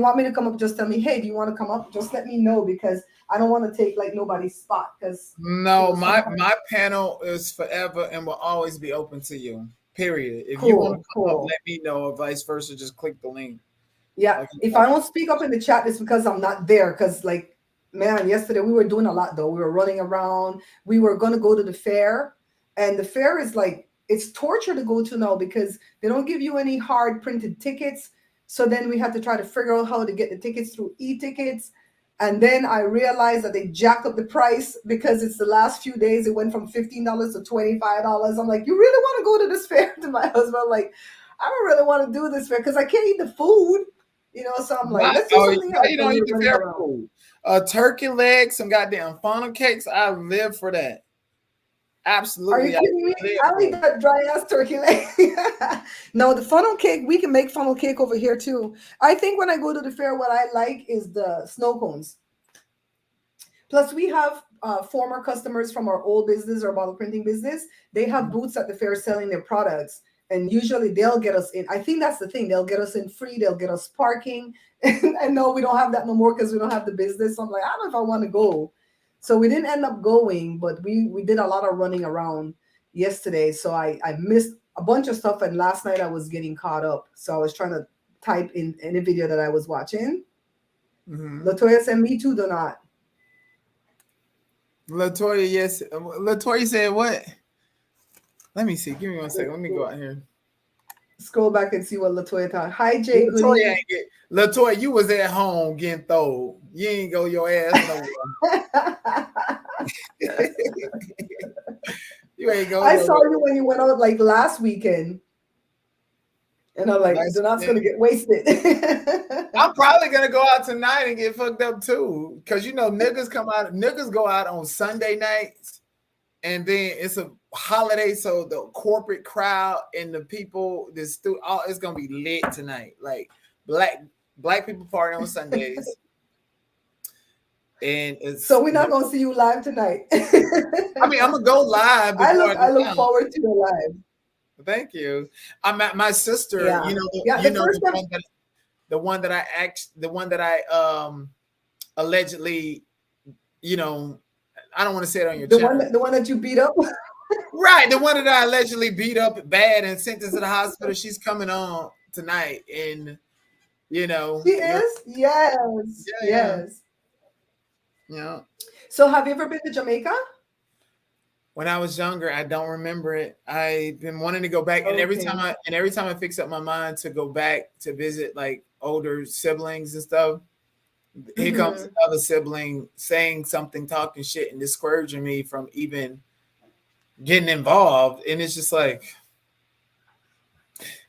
want me to come up, just tell me, hey, do you want to come up? Just let me know, because I don't want to take like nobody's spot. Because no, my panel is forever and will always be open to you. Period. If you want to come up, let me know, or vice versa. Just click the link. Yeah. If I don't speak up in the chat, it's because I'm not there. Because like, man, yesterday we were doing a lot though. We were running around. We were gonna go to the fair, and the fair is like, it's torture to go to now because they don't give you any hard printed tickets. So then we had to try to figure out how to get the tickets through e-tickets. And then I realized that they jacked up the price because it's the last few days. It went from $15 to $25. I'm like, you really want to go to this fair? To my husband, like, I don't really want to do this fair because I can't eat the food. You know, so I'm like, let's do something else. You don't eat the fair food. Turkey legs, some goddamn funnel cakes. I live for that. Absolutely. Are you kidding me? I'll eat that dry ass turkey leg. No, the funnel cake, we can make funnel cake over here too. I think when I go to the fair, what I like is the snow cones. Plus, we have former customers from our old business or bottle printing business. They have booths at the fair selling their products. And usually they'll get us in. I think that's the thing. They'll get us in free. They'll get us parking. And no, we don't have that no more because we don't have the business. So I'm like, I don't know if I want to go. So we didn't end up going, but we did a lot of running around yesterday. So I missed a bunch of stuff. And last night I was getting caught up. So I was trying to type in any video that I was watching. Latoya said, me too, do not. Latoya, yes. Latoya said what? Let me see. Give me 1 second. Let me go out here. Scroll back and see what Latoya thought. Hi, Jay. Latoya, Latoya, you was at home getting thrown. You ain't go your ass nowhere. You ain't go. I saw you when you went out like last weekend. And I'm like, Donat's gonna get wasted. I'm probably gonna go out tonight and get fucked up too. Cause you know, niggas go out on Sunday nights, and then it's a holiday, so the corporate crowd and the people, it's gonna be lit tonight. Like black people party on Sundays. And so we're not gonna see you live tonight. I mean, I'm gonna go live. I look forward to your live. Thank you. I'm at my sister. Yeah. The one that I allegedly, I don't want to say it on your channel. The one that you beat up. Right, the one that I allegedly beat up bad and sent us to the hospital. She's coming on tonight, and she is. Yes. Yes. Yeah. So, have you ever been to Jamaica? When I was younger, I don't remember it. I've been wanting to go back, and every time I fix up my mind to go back to visit like older siblings and stuff, here comes another sibling saying something, talking shit, and discouraging me from even getting involved. And it's just like,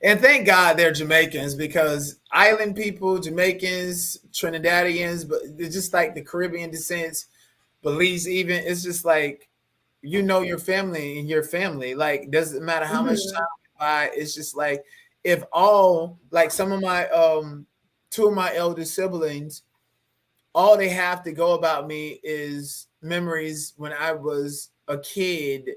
and thank God they're Jamaicans, because island people, Jamaicans, Trinidadians, but they're just like the Caribbean descents, Belize even, it's just like, your family and your family, like, doesn't matter how much time by. It's just like, if all, like some of my two of my elder siblings, all they have to go about me is memories when I was a kid.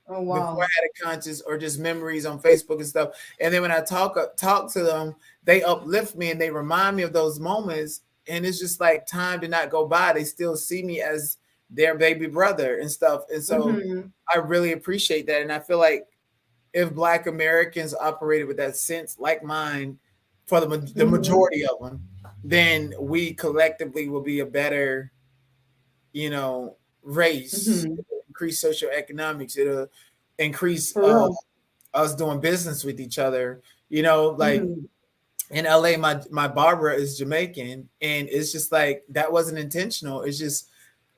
Oh wow. Before I had a conscience, or just memories on Facebook and stuff. And then when I talk to them, they uplift me and they remind me of those moments. And it's just like, time did not go by. They still see me as their baby brother and stuff. And so I really appreciate that. And I feel like if Black Americans operated with that sense like mine, for the majority of them, then we collectively will be a better, race. It'll increase socioeconomics. It'll increase us doing business with each other. Like in LA, my barber is Jamaican, and it's just like, that wasn't intentional. It's just,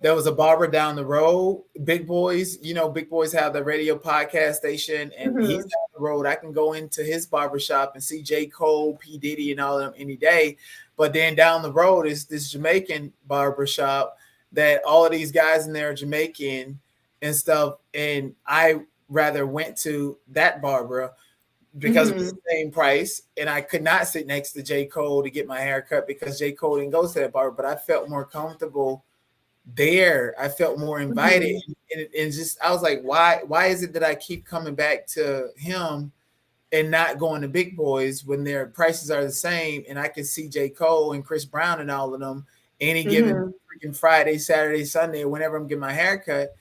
there was a barber down the road, Big Boys. Big Boys have the radio podcast station, and he's down the road. I can go into his barbershop and see J. Cole, P. Diddy, and all of them any day. But then down the road is this Jamaican barbershop that all of these guys in there are Jamaican and stuff. And I rather went to that barber because it was the same price. And I could not sit next to J. Cole to get my hair cut because J. Cole didn't go to that barber, but I felt more comfortable there. I felt more invited, and just, I was like, why is it that I keep coming back to him and not going to Big Boys when their prices are the same, and I can see J. Cole and Chris Brown and all of them any given freaking Friday, Saturday, Sunday, whenever I'm getting my hair cut.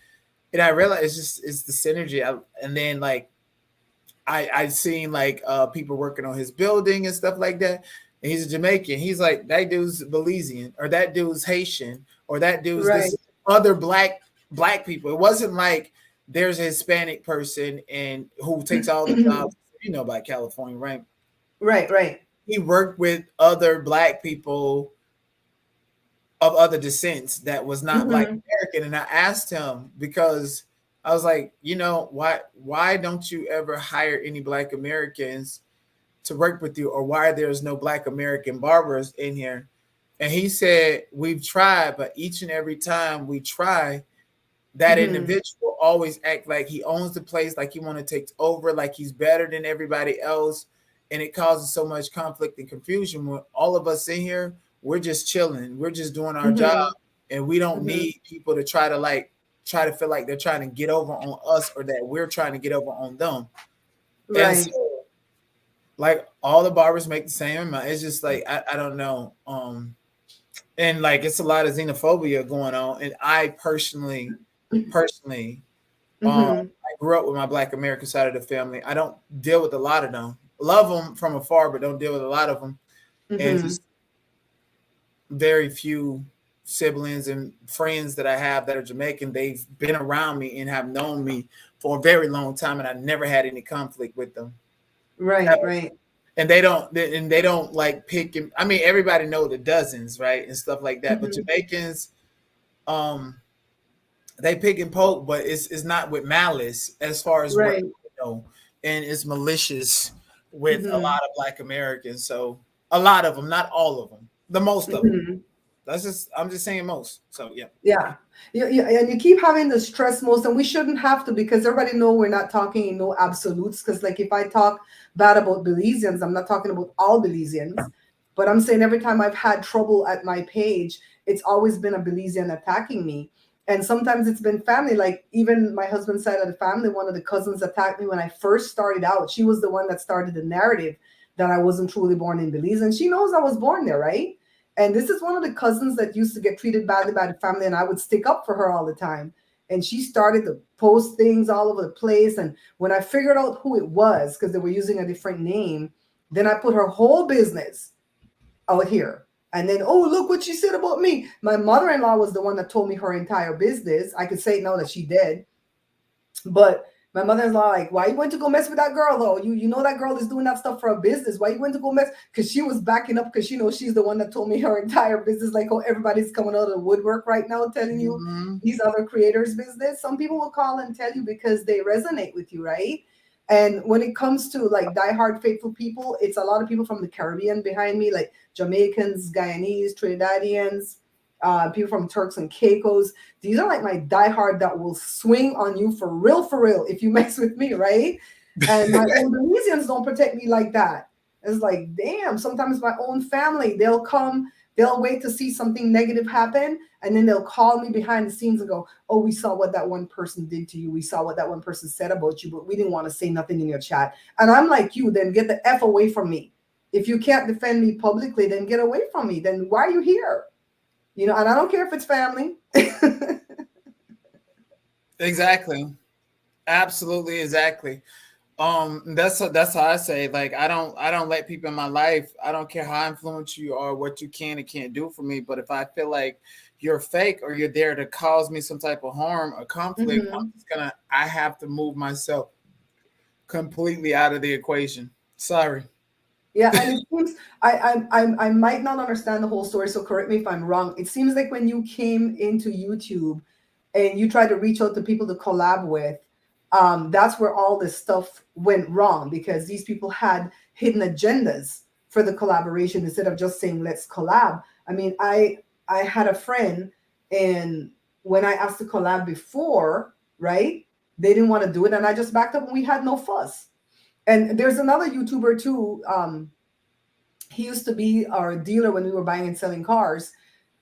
And I realized it's the synergy. And then like I seen like people working on his building and stuff like that. And he's a Jamaican. He's like, that dude's Belizean, or that dude's Haitian, or that dude's this other black people. It wasn't like there's a Hispanic person and who takes all the jobs. About California, right? Right. He worked with other black people of other descents that was not Black American. And I asked him, because I was like, why don't you ever hire any Black Americans to work with you, or why there's no Black American barbers in here? And he said, we've tried, but each and every time we try, that individual always act like he owns the place, like he want to take over, like he's better than everybody else. And it causes so much conflict and confusion when all of us in here, we're just chilling. We're just doing our job. and we don't need people to try to feel like they're trying to get over on us or that we're trying to get over on them. Right. And so, like, all the barbers make the same amount. It's just like I don't know. And like it's a lot of xenophobia going on. And I personally, I grew up with my Black American side of the family. I don't deal with a lot of them. Love them from afar, but don't deal with a lot of them. And just very few siblings and friends that I have that are Jamaican. They've been around me and have known me for a very long time, and I never had any conflict with them. Right, right. And they don't like pick and I mean everybody know the dozens, right? And stuff like that. But Jamaicans, they pick and poke, but it's not with malice as far as what you know, and it's malicious with a lot of Black Americans. So a lot of them, not all of them, the most of them. I'm just saying most. So yeah. And you keep having the stress most, and we shouldn't have to, because everybody know we're not talking in no absolutes. Because like if I talk bad about Belizeans, I'm not talking about all Belizeans, but I'm saying every time I've had trouble at my page, it's always been a Belizean attacking me. And sometimes it's been family, like even my husband's side of the family, one of the cousins attacked me when I first started out. She was the one that started the narrative that I wasn't truly born in Belize, and she knows I was born there, right? And this is one of the cousins that used to get treated badly by the family, and I would stick up for her all the time. And she started to post things all over the place. And when I figured out who it was, because they were using a different name, then I put her whole business out here. And then, oh, look what she said about me. My mother-in-law was the one that told me her entire business. I could say now that she did. But my mother-in-law, like, why you went to go mess with that girl, though? You know that girl is doing that stuff for a business. Why you went to go mess? Because she was backing up, because she knows she's the one that told me her entire business. Like, oh, everybody's coming out of the woodwork right now telling you these other creators' business. Some people will call and tell you because they resonate with you, right? And when it comes to like diehard faithful people, it's a lot of people from the Caribbean behind me, like Jamaicans, Guyanese, Trinidadians, people from Turks and Caicos. These are like my diehard that will swing on you for real if you mess with me, right? And my own Belizeans don't protect me like that. It's like, damn, sometimes my own family, they'll come, they'll wait to see something negative happen, and then they'll call me behind the scenes and go, oh, we saw what that one person did to you. We saw what that one person said about you, but we didn't want to say nothing in your chat. And I'm like, you, then get the F away from me. If you can't defend me publicly, then get away from me. Then why are you here? You know, and I don't care if it's family. Exactly. Absolutely. Exactly. That's how I say, like, I don't let people in my life. I don't care how influential you are, what you can and can't do for me. But if I feel like you're fake or you're there to cause me some type of harm or conflict, I have to move myself completely out of the equation. Sorry. Yeah, and it seems I might not understand the whole story, so correct me if I'm wrong. It seems like when you came into YouTube and you tried to reach out to people to collab with, that's where all this stuff went wrong, because these people had hidden agendas for the collaboration instead of just saying let's collab. I mean, I had a friend, and when I asked to collab before, right, they didn't want to do it, and I just backed up and we had no fuss. And there's another YouTuber too. He used to be our dealer when we were buying and selling cars.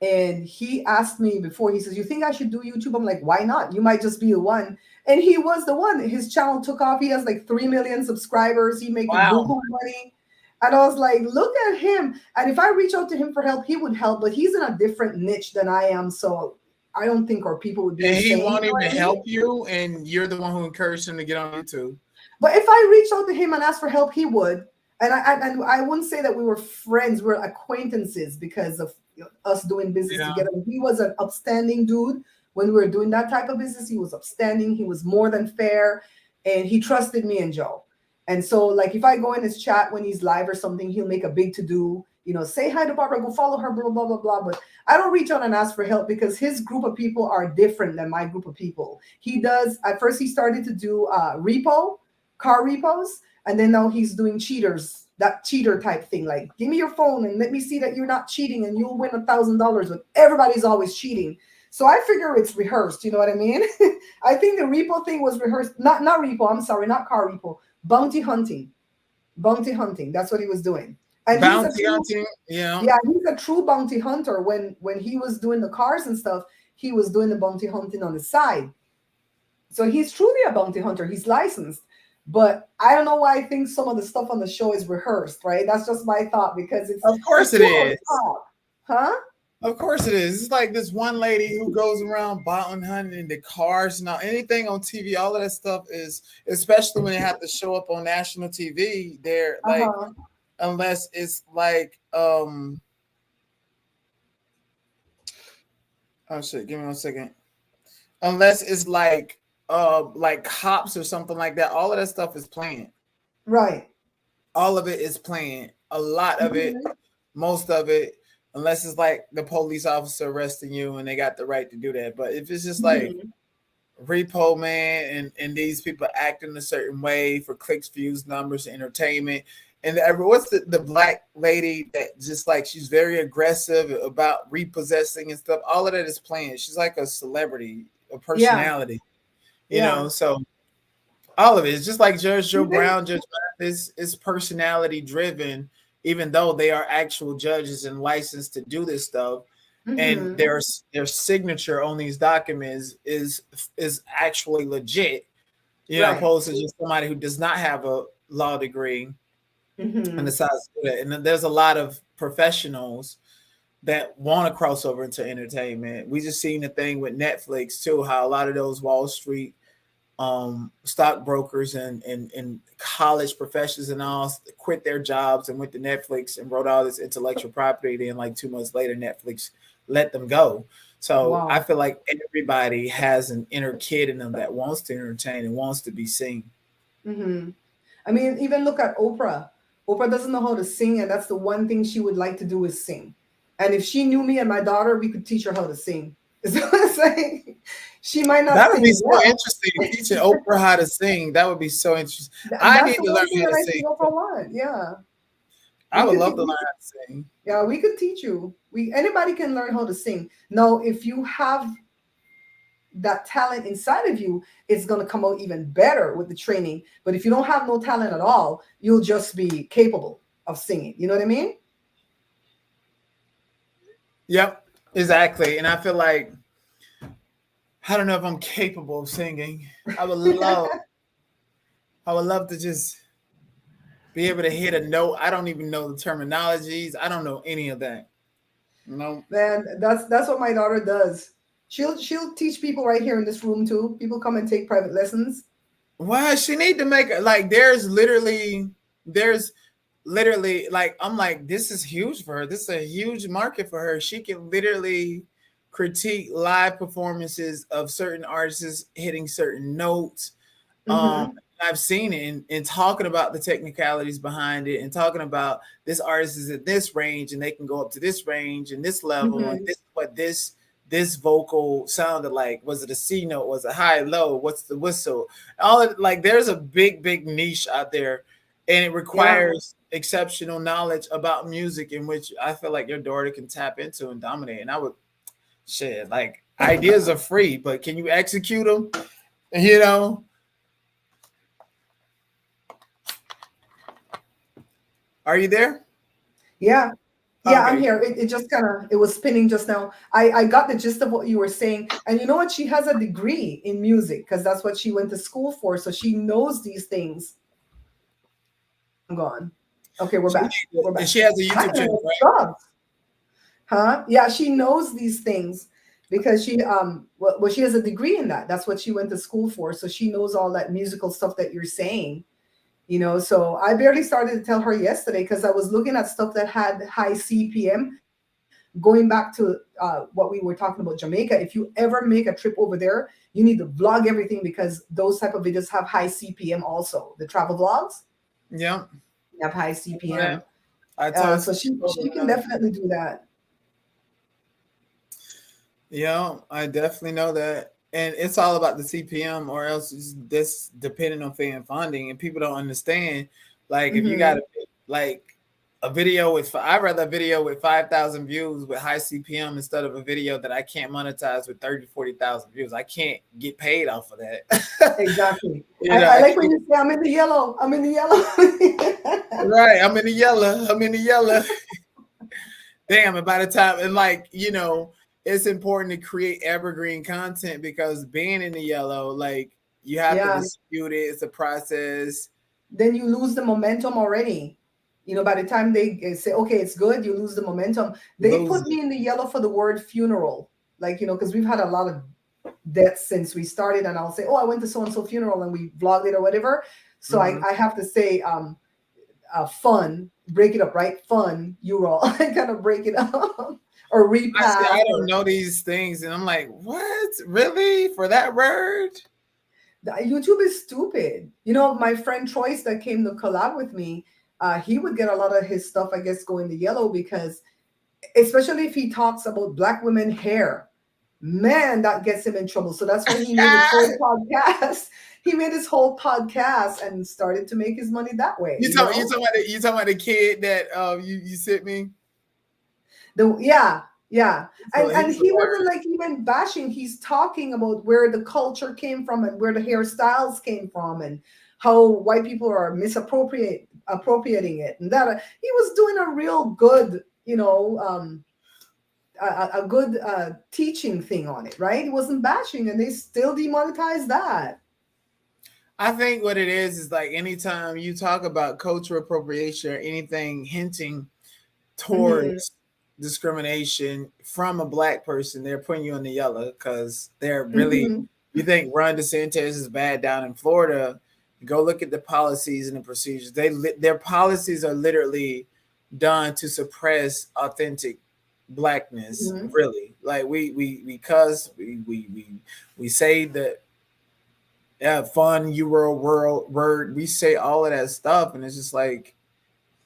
And he asked me before, he says, you think I should do YouTube? I'm like, why not? You might just be the one. And he was the one. His channel took off. He has like 3 million subscribers. He making Google money. And I was like, look at him. And if I reach out to him for help, he would help. But he's in a different niche than I am. So I don't think our people would be and he won't even help you. And you're the one who encouraged him to get on YouTube. But if I reached out to him and asked for help, he would. And I wouldn't say that we were friends. We're acquaintances because of us doing business together. He was an upstanding dude. When we were doing that type of business, he was upstanding. He was more than fair. And he trusted me and Joe. And so, like, if I go in his chat when he's live or something, he'll make a big to-do. You know, say hi to Barbara, go follow her, blah, blah, blah, blah. But I don't reach out and ask for help because his group of people are different than my group of people. He does, at first he started to do car repos, and then now he's doing cheaters, that cheater type thing. Like, give me your phone and let me see that you're not cheating and you'll win $1,000, but everybody's always cheating. So I figure it's rehearsed, you know what I mean? I think the repo thing was rehearsed, not repo, I'm sorry, not car repo, bounty hunting. That's what he was doing. And bounty hunting, yeah, he's a true bounty hunter. When he was doing the cars and stuff, he was doing the bounty hunting on the side. So he's truly a bounty hunter. He's licensed. But I don't know why I think some of the stuff on the show is rehearsed, right? That's just my thought, because it's, of course it is. Huh? Of course it is. It's like this one lady who goes around bounty hunting the cars and anything on TV. All of that stuff is, especially when they have to show up on national TV. They're like, unless it's like, oh shit, give me 1 second. Unless it's like cops or something like that. All of that stuff is planned. Right. All of it is planned. A lot of it, most of it, unless it's like the police officer arresting you and they got the right to do that. But if it's just like repo man and these people acting a certain way for clicks, views, numbers, entertainment. And what's the black lady that just like, she's very aggressive about repossessing and stuff. All of that is planned. She's like a celebrity, a personality, you know. So all of it is just like Judge Joe Brown. Judge is personality driven, even though they are actual judges and licensed to do this stuff. And their signature on these documents is actually legit, you know, opposed to just somebody who does not have a law degree and decides to do that. And then there's a lot of professionals that want to cross over into entertainment. We just seen the thing with Netflix too, how a lot of those Wall Street stockbrokers and college professors and all quit their jobs and went to Netflix and wrote all this intellectual property. Then like 2 months later, Netflix let them go. So I feel like everybody has an inner kid in them that wants to entertain and wants to be seen. I mean, even look at Oprah. Oprah doesn't know how to sing, and that's the one thing she would like to do is sing. And if she knew me and my daughter, we could teach her how to sing. Is what I'm saying. She might not. That would be so interesting. Teaching Oprah how to sing. That would be so interesting. I need to learn how to sing. I would love to learn how to sing. Yeah, we could teach you. Anybody can learn how to sing. Now, if you have that talent inside of you, it's going to come out even better with the training. But if you don't have no talent at all, you'll just be capable of singing. You know what I mean? Yep, exactly. And I feel like, I don't know if I'm capable of singing. I would love to just be able to hit a note. I don't even know the terminologies. I don't know any of that. No. Man, that's what my daughter does. She'll teach people right here in this room too. People come and take private lessons. Why she need to make like there's literally like I'm like, this is huge for her. This is a huge market for her. She can literally critique live performances of certain artists hitting certain notes. I've seen it and talking about the technicalities behind it and talking about this artist is at this range and they can go up to this range and this level and this what this vocal sounded like. Was it a C note? Was it high, low? What's the whistle? All of like there's a big niche out there, and it requires exceptional knowledge about music, in which I feel like your daughter can tap into and dominate. And I would shit like ideas are free, but can you execute them? You know. Are you there? Yeah. Yeah, okay. I'm here. It just it was spinning just now. I got the gist of what you were saying. And you know what? She has a degree in music because that's what she went to school for. So she knows these things. I'm gone. Okay, we're back. And she has a YouTube channel, right? Huh? Yeah, she knows these things because she she has a degree in that. That's what she went to school for. So she knows all that musical stuff that you're saying. You know, so I barely started to tell her yesterday because I was looking at stuff that had high CPM. Going back to what we were talking about Jamaica, if you ever make a trip over there, you need to vlog everything because those type of videos have high CPM also. The travel vlogs, have high CPM. So she can definitely do that. Yeah, I definitely know that. And it's all about the CPM, or else it's this depending on fan funding, and people don't understand. Like if you got like a video with, I'd rather a video with 5,000 views with high CPM instead of a video that I can't monetize with 30,000, 40,000 views. I can't get paid off of that. Exactly. I like when you say I'm in the yellow. I'm in the yellow. Right. I'm in the yellow. I'm in the yellow. Damn, and by the time, and like, it's important to create evergreen content because being in the yellow, like you have to dispute it. It's a process. Then you lose the momentum already. By the time they say, okay, it's good, you lose the momentum. They put me in the yellow for the word funeral. Like, because we've had a lot of deaths since we started, and I'll say, oh, I went to so-and-so funeral and we vlogged it or whatever. So I have to say, fun, break it up, right? Fun, I kind of break it up or repast. I don't know these things. And I'm like, what? Really? For that word? YouTube is stupid. My friend Troyce that came to collab with me, he would get a lot of his stuff, I guess, going to yellow because, especially if he talks about Black women hair, man, that gets him in trouble. So that's why he made his whole podcast. He made his whole podcast and started to make his money that way. You talking about the kid that you sent me? Yeah. And he wasn't like even bashing. He's talking about where the culture came from and where the hairstyles came from and how white people are appropriating it. And that he was doing a real good, a good teaching thing on it, right? He wasn't bashing, and they still demonetized that. I think what it is like anytime you talk about cultural appropriation or anything hinting towards discrimination from a Black person, they're putting you in the yellow because they're really, you think Ron DeSantis is bad down in Florida, go look at the policies and the procedures. Their policies are literally done to suppress authentic Blackness, really. Like we cuss, we say that fun, you were a word, we say all of that stuff, and it's just like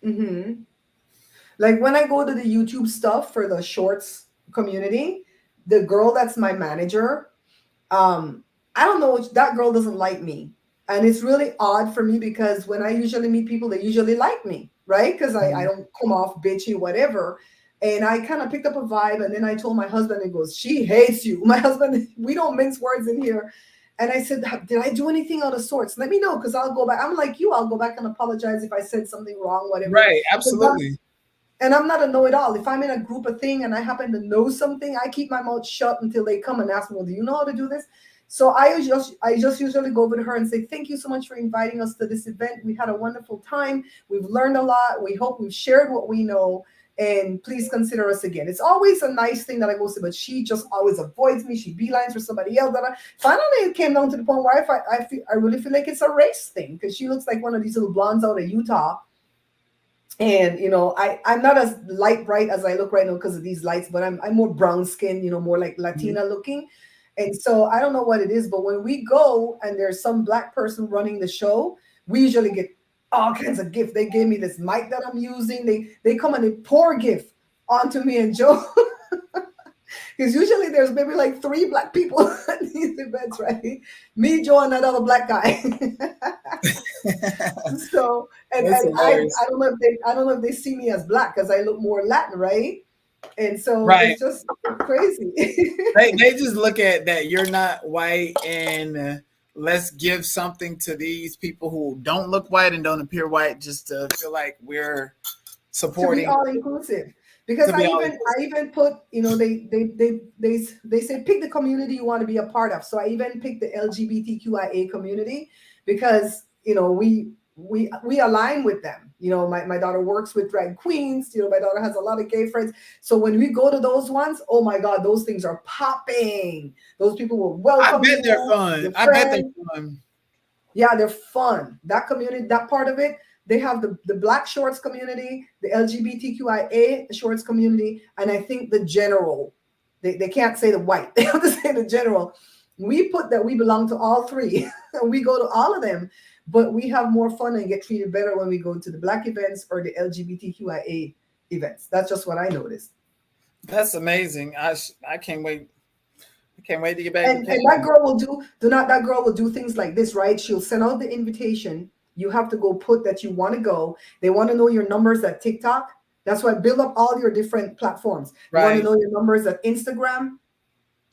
like when I go to the YouTube stuff for the shorts community, the girl that's my manager, I don't know, that girl doesn't like me. And it's really odd for me because when I usually meet people, they usually like me, right? Because I don't come off bitchy, whatever. And I kind of picked up a vibe. And then I told my husband, and goes, she hates you. My husband, we don't mince words in here. And I said, did I do anything out of sorts? Let me know, because I'll go back. I'm like you, I'll go back and apologize if I said something wrong, whatever. Right, absolutely. And I'm not a know-it-all. If I'm in a group of thing and I happen to know something, I keep my mouth shut until they come and ask me, well, do you know how to do this? So I just usually go over to her and say, thank you so much for inviting us to this event. We had a wonderful time. We've learned a lot. We hope we've shared what we know. And please consider us again. It's always a nice thing that I go see, but she just always avoids me. She beelines for somebody else. Finally, it came down to the point where I really feel like it's a race thing, because she looks like one of these little blondes out of Utah. And, I'm not as light bright as I look right now because of these lights, but I'm more brown skin, more like Latina looking. And so I don't know what it is, but when we go and there's some Black person running the show, we usually get all kinds of gifts. They gave me this mic that I'm using. They come and they pour gift onto me and Joe. Because usually there's maybe like 3 Black people at these events, right? Me, Joe, and that other Black guy. So, and I don't know if they see me as Black because I look more Latin, right? And so It's just crazy. they just look at that you're not white, and let's give something to these people who don't look white and don't appear white, just to feel like we're supporting. To be all inclusive. Because I even put, they say pick the community you want to be a part of. So I even picked the LGBTQIA community because we align with them. My daughter works with drag queens. My daughter has a lot of gay friends. So when we go to those ones, oh my God, those things are popping. Those people will welcome you. I bet they're fun. I bet they're fun. Yeah, they're fun. That community, that part of it, they have the Black shorts community, the LGBTQIA shorts community, and I think the general. They can't say the white. They have to say the general. We put that we belong to all 3. And we go to all of them. But we have more fun and get treated better when we go to the Black events or the LGBTQIA events. That's just what I noticed. That's amazing. I can't wait. I can't wait to get back. And that girl will do things like this, right? She'll send out the invitation. You have to go put that you want to go. They want to know your numbers at TikTok. That's why build up all your different platforms. You want to know your numbers at Instagram.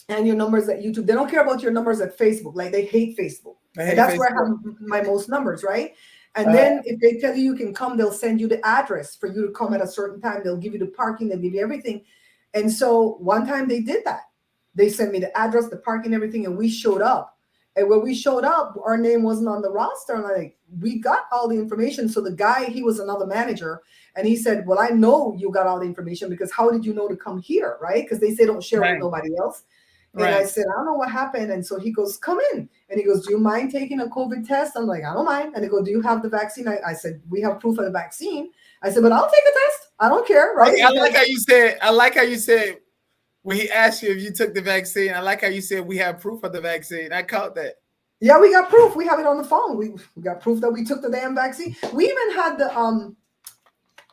and your numbers at YouTube. They don't care about your numbers at Facebook. Like they hate Facebook. And that's where I have my most numbers, right? And then if they tell you can come, they'll send you the address for you to come at a certain time. They'll give you the parking, they'll give you everything. And so one time they did that. They sent me the address, the parking, everything, and we showed up. And when we showed up, our name wasn't on the roster. And like, we got all the information. So the guy, he was another manager. And he said, well, I know you got all the information because how did you know to come here, right? Because they say don't share with nobody else. And I said, I don't know what happened. And so he goes, come in. And he goes, do you mind taking a COVID test? I'm like, I don't mind. And he goes, do you have the vaccine? I said, we have proof of the vaccine. I said, but I'll take a test. I don't care, right? Okay, I like how you said when he asked you if you took the vaccine, I like how you said we have proof of the vaccine. I caught that. Yeah, we got proof. We have it on the phone. We got proof that we took the damn vaccine. We even had the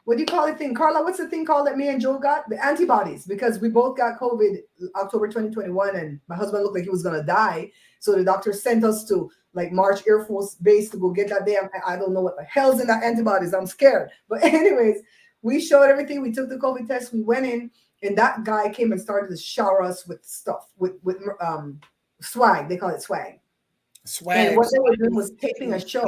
what do you call it thing? Carla, what's the thing called that me and Joe got? The antibodies, because we both got COVID October 2021 and my husband looked like he was going to die. So the doctor sent us to like March Air Force Base to go get that damn, I don't know what the hell's in that antibodies. I'm scared. But anyways, we showed everything. We took the COVID test. We went in and that guy came and started to shower us with stuff, with swag. They call it swag. And what they were doing was taping a show.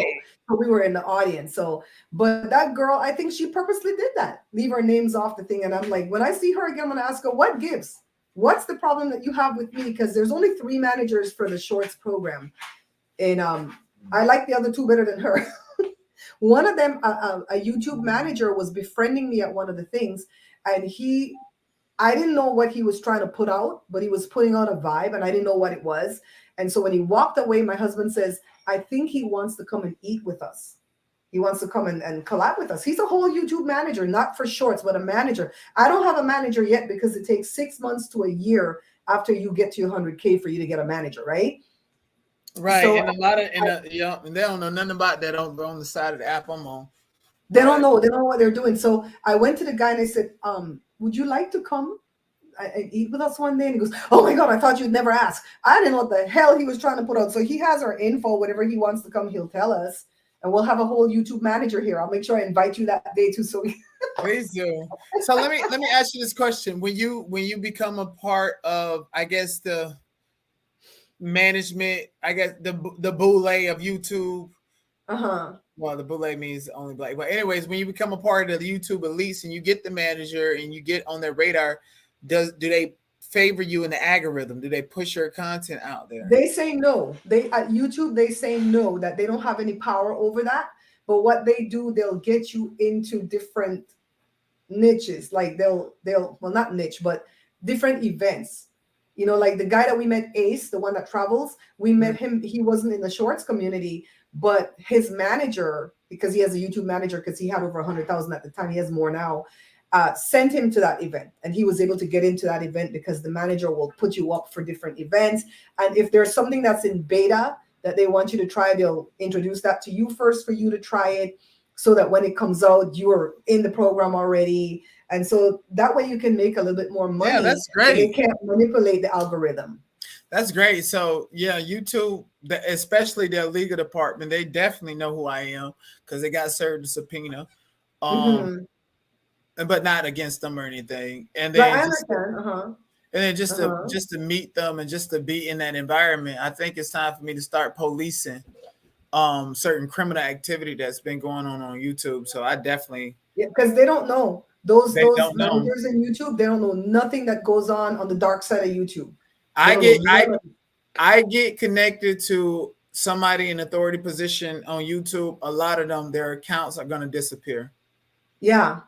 So we were in the audience. So, but that girl, I think she purposely did that. Leave our names off the thing. And I'm like, when I see her again, I'm going to ask her, what gives? What's the problem that you have with me? Because there's only 3 managers for the shorts program. And I like the other 2 better than her. One of them, a YouTube manager, was befriending me at one of the things. And I didn't know what he was trying to put out, but he was putting out a vibe and I didn't know what it was. And so when he walked away, my husband says, I think he wants to come and eat with us. He wants to come and collab with us. He's a whole YouTube manager, not for shorts, but a manager. I don't have a manager yet because it takes 6 months to a year after you get to 100K for you to get a manager, right? Right. So and a lot of, and they don't know nothing about that on the side of the app I'm on. They don't know. They don't know what they're doing. So I went to the guy and I said, would you like to come and eat with us one day? And he goes, oh my God, I thought you'd never ask. I didn't know what the hell he was trying to put out. So he has our info. Whenever he wants to come, he'll tell us. And we'll have a whole YouTube manager here. I'll make sure I invite you that day too. So please do. So let me ask you this question. When you become a part of, I guess, the management, I guess the boule of YouTube. Well, the boule means only black. But anyways, when you become a part of the YouTube elites and you get the manager and you get on their radar, do they favor you in the algorithm? Do they push your content out there? They say no. They at YouTube, they say no, that they don't have any power over that. But what they do, they'll get you into different niches. Like they'll well, not niche, but different events. You know, like the guy that we met, Ace, the one that travels, we met him. He wasn't in the shorts community, but his manager, because he has a YouTube manager, because he had over 100,000 at the time, he has more now, sent him to that event. And he was able to get into that event because the manager will put you up for different events. And if there's something that's in beta that they want you to try, they'll introduce that to you first for you to try it, so that when it comes out, you are in the program already. And so that way you can make a little bit more money. Yeah, that's great. They can't manipulate the algorithm. That's great. So yeah, YouTube, especially their legal department, they definitely know who I am because they got served a subpoena. But not against them or anything. And then I understand. And then just to meet them and just to be in that environment, I think it's time for me to start policing certain criminal activity that's been going on YouTube. So I definitely, because they don't know. Those managers in YouTube, they don't know nothing that goes on the dark side of YouTube. I get connected to somebody in authority position on YouTube. A lot of them, their accounts are going to disappear. Yeah.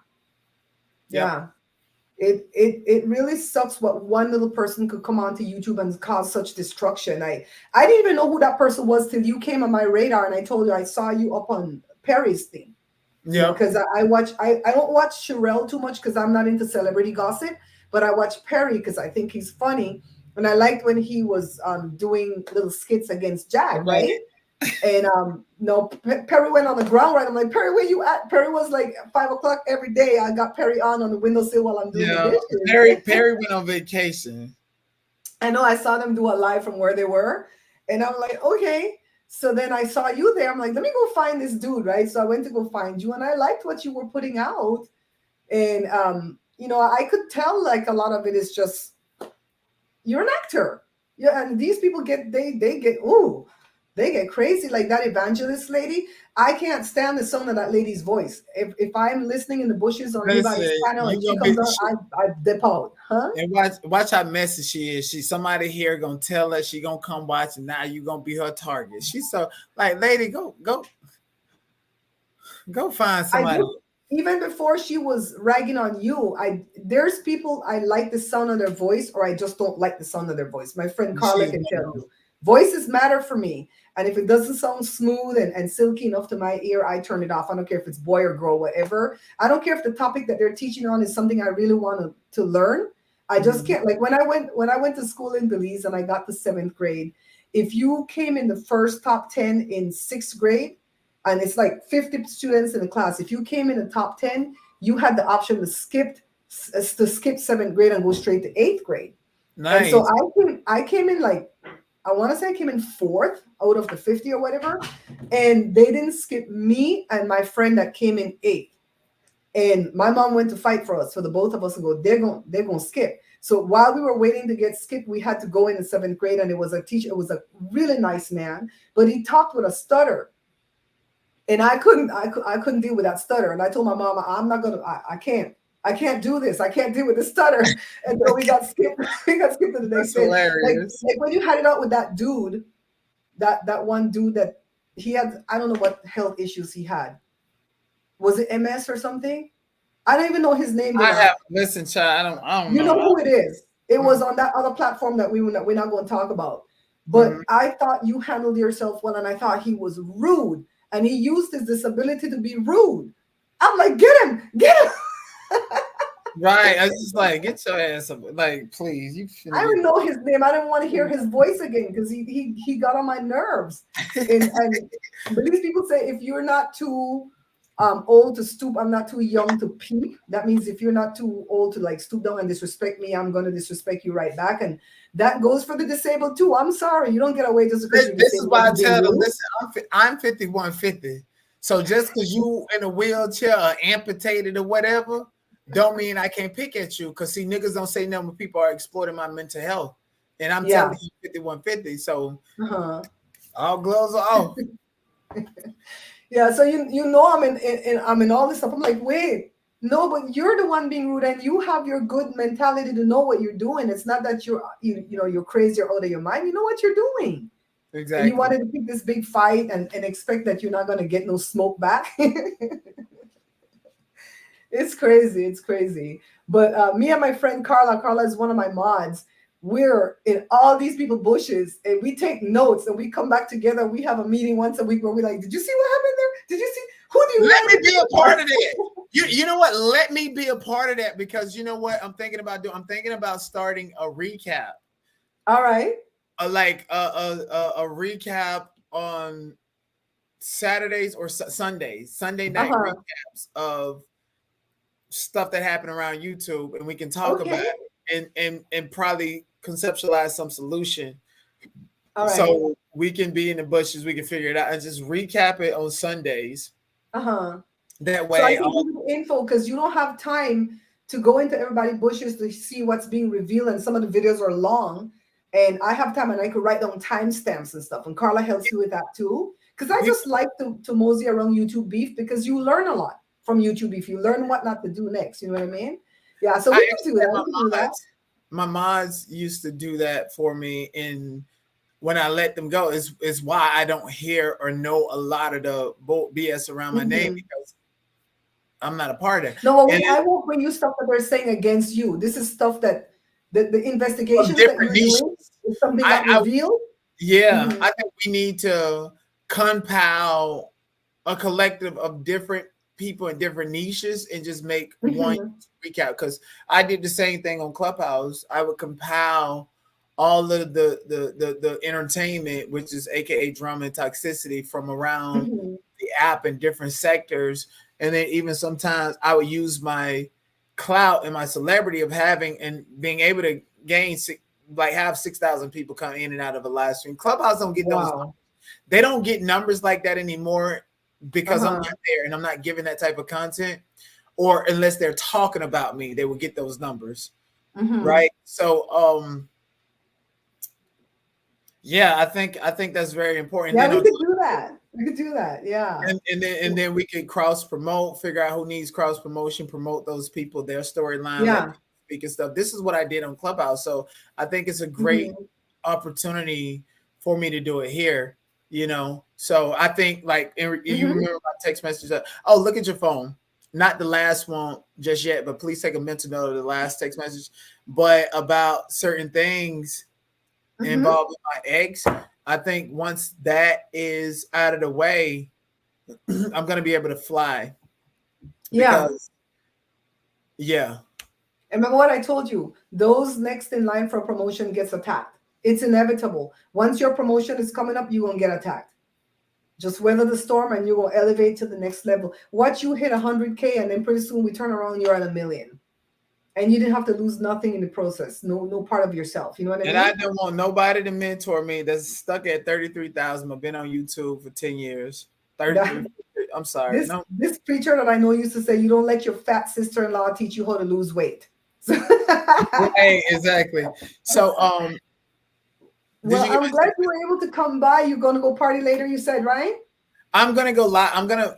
It really sucks what one little person could come onto YouTube and cause such destruction. I didn't even know who that person was till you came on my radar and I told you I saw you up on Perry's thing. Yeah, because I don't watch Sherelle too much because I'm not into celebrity gossip, but I watch Perry because I think he's funny. And I liked when he was doing little skits against Jag, right? And Perry went on the ground, right? I'm like, Perry, where you at? Perry was like 5 o'clock every day. I got Perry on the windowsill while I'm doing the dishes. Perry went on vacation. I know, I saw them do a live from where they were. And I'm like, okay. So then I saw you there. I'm like, let me go find this dude, right? So I went to go find you and I liked what you were putting out. And, I could tell like a lot of it is just, you're an actor. Yeah, and these people get they get crazy like that evangelist lady. I can't stand the sound of that lady's voice. If I'm listening in the bushes on anybody's Listen, channel and you she gonna be comes on, I dip out. Huh? and watch how messy she is. She somebody here gonna tell her she gonna come watch, and now you gonna be her target. She's so like, lady, go find I somebody. do. Even before she was ragging on you, there's people I like the sound of their voice, or I just don't like the sound of their voice. My friend Carla She's can tell you. Voices matter for me. And if it doesn't sound smooth and silky enough to my ear, I turn it off. I don't care if it's boy or girl, whatever. I don't care if the topic that they're teaching on is something I really want to learn. I just can't. Like when I went to school in Belize and I got to 7th grade, if you came in the first top 10 in 6th grade, and it's like 50 students in the class. If you came in the top 10, you had the option to skip 7th grade and go straight to 8th grade. nice. And so I came in like, I want to say I came in 4th out of the 50 or whatever. And they didn't skip me and my friend that came in 8th. And my mom went to fight for us, for the both of us, and go, they're going to skip. So while we were waiting to get skipped, we had to go in the 7th grade, and it was a teacher. It was a really nice man, but he talked with a stutter. And I couldn't deal with that stutter. And I told my mom, I can't do this. I can't deal with the stutter. And so we got skipped. We got skipped to the next That's hilarious. Like when you had it out with that dude, that one dude that he had, I don't know what health issues he had. Was it MS or something? I don't even know his name. Listen, child, I don't you know. know who it is. It was on that other platform that we're not going to talk about. But I thought you handled yourself well, and I thought he was rude. And he used his disability to be rude. I'm like, get him. Right. I was just like, get your ass up. Like, please. I didn't know his name. I didn't want to hear his voice again because he got on my nerves. But these people say if you're not too old to stoop, I'm not too young to peep. That means if you're not too old to like stoop down and disrespect me, I'm going to disrespect you right back. And that goes for the disabled too. I'm sorry. You don't get away just because you're disabled. This is why I tell them, listen, I'm 5150. So just because you in a wheelchair or amputated or whatever, don't mean I can't pick at you. Because see, niggas don't say nothing when people are exploiting my mental health. And I'm telling you 5150. So all gloves are off. Yeah, so you know I'm in all this stuff. I'm like, wait, no, but you're the one being rude, and you have your good mentality to know what you're doing. It's not that you're crazy or out of your mind. You know what you're doing. Exactly. And you wanted to pick this big fight and expect that you're not going to get no smoke back. It's crazy. It's crazy. But me and my friend Carla is one of my mods. We're in all these people bushes and we take notes and we come back together. We have a meeting once a week where we're like, did you see what happened there? Did you see? Who do you let me be a part of it? You know what? Let me be a part of that because you know what I'm thinking about doing? I'm thinking about starting a recap. All right. Like a recap on Saturdays or Sundays, Sunday night recaps of stuff that happened around YouTube, and we can talk about it and probably conceptualize some solution. All right. So we can be in the bushes, we can figure it out and just recap it on Sundays. That way. So I can give you info because you don't have time to go into everybody's bushes to see what's being revealed, and some of the videos are long. And I have time and I could write down timestamps and stuff. And Carla helps you with that too. Because I just like to mosey around YouTube beef because you learn a lot from YouTube beef. You learn what not to do next. You know what I mean? Yeah. So we can do that. My mods used to do that for me. And when I let them go is why I don't hear or know a lot of the BS around my name because I'm not a part of it. No, I won't bring you stuff that they're saying against you. This is stuff that the investigations that you're doing is something that revealed. Yeah, I think we need to compile a collective of different people in different niches and just make one recap. Because I did the same thing on Clubhouse. I would compile all of the entertainment, which is AKA drama and toxicity from around the app in different sectors. And then even sometimes I would use my clout and my celebrity of having and being able to gain have 6,000 people come in and out of a live stream. Clubhouse don't get those numbers. They don't get numbers like that anymore because I'm not there and I'm not giving that type of content, or unless they're talking about me, they will get those numbers. Right. So Yeah, I think that's very important. Yeah, Then we could do that. We could do that. Yeah. And then we could cross promote, figure out who needs cross promotion, promote those people, their storyline, let Yeah. people speak and stuff. This is what I did on Clubhouse. So I think it's a great opportunity for me to do it here, you know. So I think like you remember my text message that, oh, look at your phone. Not the last one just yet, but please take a mental note of the last text message. But about certain things involving my ex, I think once that is out of the way, I'm gonna be able to fly. Because, yeah. Remember what I told you? Those next in line for promotion gets attacked. It's inevitable. Once your promotion is coming up, you're gonna get attacked. Just weather the storm and you're gonna elevate to the next level. Watch you hit 100K and then pretty soon we turn around, you're at 1 million. And you didn't have to lose nothing in the process. No part of yourself. You know what I mean? And I don't want nobody to mentor me that's stuck at 33,000. I've been on YouTube for 10 years. 33. I'm sorry. This preacher that I know used to say, you don't let your fat sister-in-law teach you how to lose weight. Right, exactly. So well, I'm glad you were able to come by. You're gonna go party later, you said, right? I'm gonna go live. I'm gonna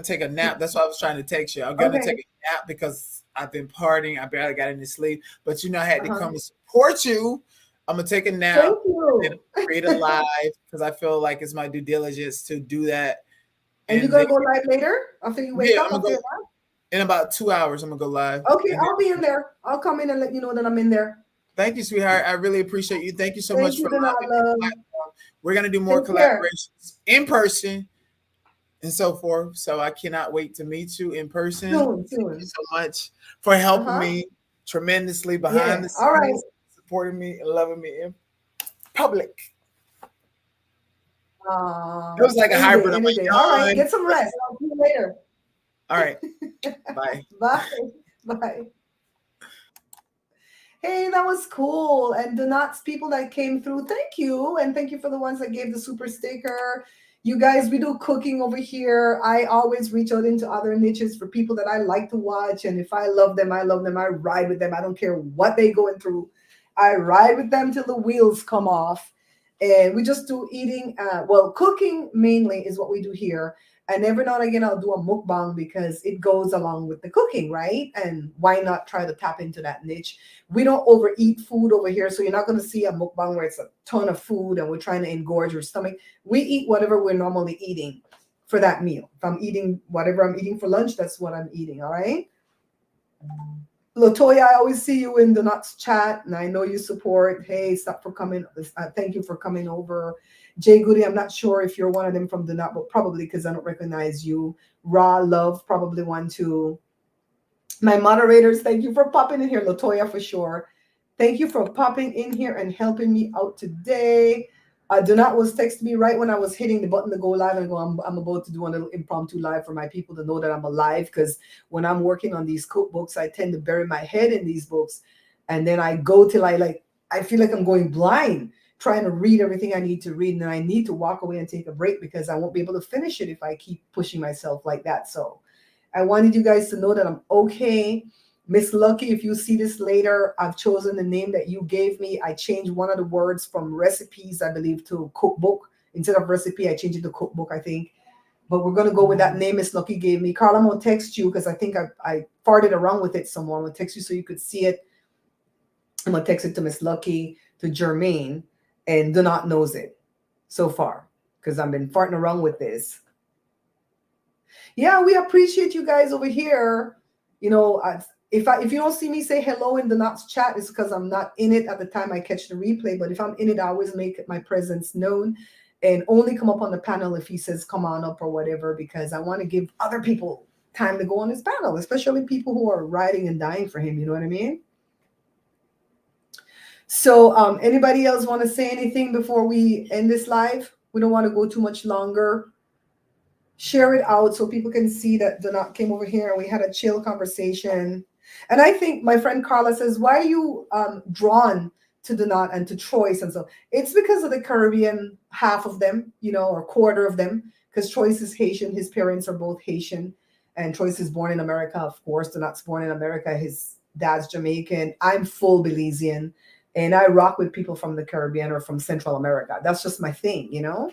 take a nap. That's why I was trying to text you. I'm gonna take a nap because I've been partying. I barely got any sleep. But you know, I had to come and support you. I'm gonna take a nap. Thank you. And create a live because I feel like it's my due diligence to do that. And you're gonna go live later after you wake up? In about 2 hours, I'm gonna go live. Okay, I'll be in there. I'll come in and let you know that I'm in there. Thank you, sweetheart. I really appreciate you. Thank you so much for allowing me. We're gonna do more collaborations in person and so forth. So I cannot wait to meet you in person. Soon. Thank you so much for helping me tremendously behind the scenes, supporting me and loving me in public. It was like a hybrid. All right, get some rest. I'll see you later. All right. Bye. Bye. Hey, that was cool. And the Knots people that came through, thank you. And thank you for the ones that gave the super sticker. You guys, we do cooking over here. I always reach out into other niches for people that I like to watch. And if I love them, I love them. I ride with them. I don't care what they're going through. I ride with them till the wheels come off. And we just do eating. Cooking mainly is what we do here. And every now and again, I'll do a mukbang because it goes along with the cooking, right? And why not try to tap into that niche? We don't overeat food over here. So you're not going to see a mukbang where it's a ton of food and we're trying to engorge your stomach. We eat whatever we're normally eating for that meal. If I'm eating whatever I'm eating for lunch, that's what I'm eating, all right? Latoya, I always see you in the Nuts chat, and I know you support. Hey, stop for coming. Thank you for coming over. Jay Goody, I'm not sure if you're one of them from the Nut, but probably because I don't recognize you. Raw Love, probably one too. My moderators, thank you for popping in here. Latoya, for sure. Thank you for popping in here and helping me out today. Donat was texting me right when I was hitting the button to go live and go, I'm about to do a little impromptu live for my people to know that I'm alive, because when I'm working on these cookbooks, I tend to bury my head in these books. And then I go till I feel like I'm going blind trying to read everything I need to read. And then I need to walk away and take a break because I won't be able to finish it if I keep pushing myself like that. So I wanted you guys to know that I'm okay. Miss Lucky, if you see this later, I've chosen the name that you gave me. I changed one of the words from recipes, I believe, to cookbook. Instead of recipe, I changed it to cookbook, I think. But we're going to go with that name Miss Lucky gave me. Carla, I'm going to text you because I think I farted around with it somewhere. I'm going to text you so you could see it. I'm going to text it to Miss Lucky, to Jermaine, and Donat knows it so far because I've been farting around with this. Yeah, we appreciate you guys over here. You know, if you don't see me say hello in the Knots chat, it's because I'm not in it at the time I catch the replay. But if I'm in it, I always make my presence known and only come up on the panel if he says come on up or whatever, because I want to give other people time to go on his panel, especially people who are riding and dying for him. You know what I mean? So anybody else want to say anything before we end this live? We don't want to go too much longer. Share it out so people can see that Donat came over here and we had a chill conversation. And I think my friend Carla says, why are you drawn to Donat and to Troyce? And so it's because of the Caribbean, half of them, you know, or quarter of them, because Troyce is Haitian. His parents are both Haitian. And Troyce is born in America, of course. Donat's born in America. His dad's Jamaican. I'm full Belizean. And I rock with people from the Caribbean or from Central America. That's just my thing, you know?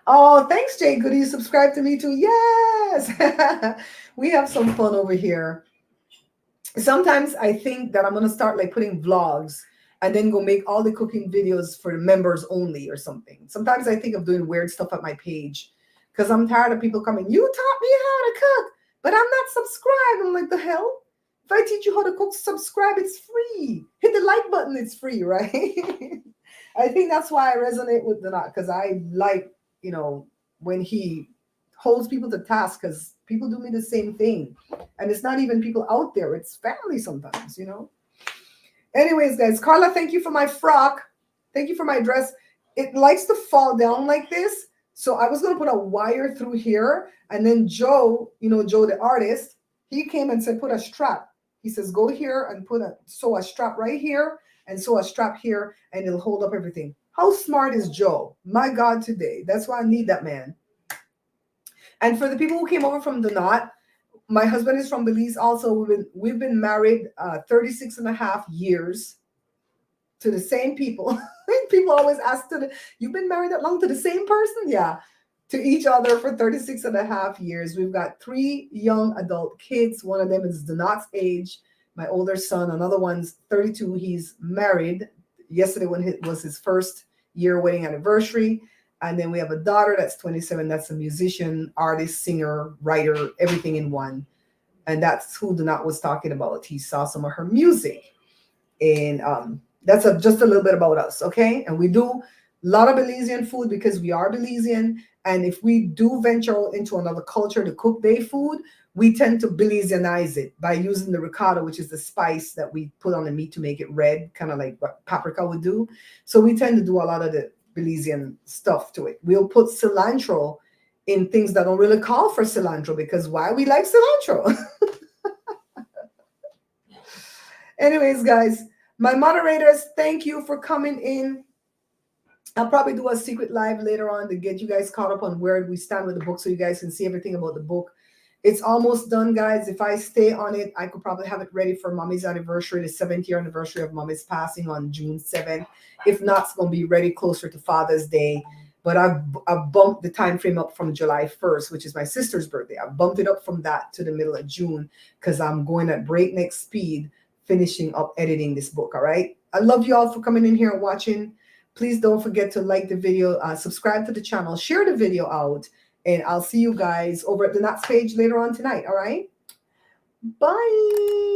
Oh, thanks, Jay Goody. You subscribe to me too. Yes. We have some fun over here. Sometimes I think that I'm going to start like putting vlogs and then go make all the cooking videos for the members only or something. Sometimes I think of doing weird stuff at my page because I'm tired of people coming, you taught me how to cook, but I'm not subscribed. I'm like, the hell? If I teach you how to cook, subscribe, it's free. Hit the like button, it's free, right? I think that's why I resonate with Donat, because I like, you know, when he holds people to task, because people do me the same thing. And it's not even people out there, it's family sometimes, you know. Anyways, guys, Carla, thank you for my frock. Thank you for my dress. It likes to fall down like this. So I was going to put a wire through here. And then Joe, you know, Joe, the artist, he came and said, put a strap. He says, go here and sew a strap right here and sew a strap here, and it'll hold up everything. How smart is Joe? My God, today. That's why I need that man. And for the people who came over from the Knot, my husband is from Belize also. We've been married 36 and a half years to the same people. People always ask, you've been married that long to the same person? Yeah, to each other for 36 and a half years. We've got 3 young adult kids. One of them is the Knot's age, my older son. Another one's 32. He's married. Yesterday was his first year wedding anniversary. And then we have a daughter that's 27. That's a musician, artist, singer, writer, everything in one. And that's who Donat was talking about. He saw some of her music. And that's just a little bit about us, okay? And we do a lot of Belizean food because we are Belizean. And if we do venture into another culture to cook their food, we tend to Belizeanize it by using the ricotta, which is the spice that we put on the meat to make it red, kind of like what paprika would do. So we tend to do a lot of the Belizean stuff to it. We'll put cilantro in things that don't really call for cilantro, because why we like cilantro? Anyways, guys, my moderators, thank you for coming in. I'll probably do a secret live later on to get you guys caught up on where we stand with the book so you guys can see everything about the book. It's almost done, guys. If I stay on it, I could probably have it ready for Mommy's anniversary, the 7th year anniversary of Mommy's passing on June 7th. If not, it's going to be ready closer to Father's Day. But I've bumped the time frame up from July 1st, which is my sister's birthday. I bumped it up from that to the middle of June because I'm going at breakneck speed, finishing up editing this book, all right? I love you all for coming in here and watching. Please don't forget to like the video, subscribe to the channel, share the video out, and I'll see you guys over at the Knots page later on tonight, all right? Bye.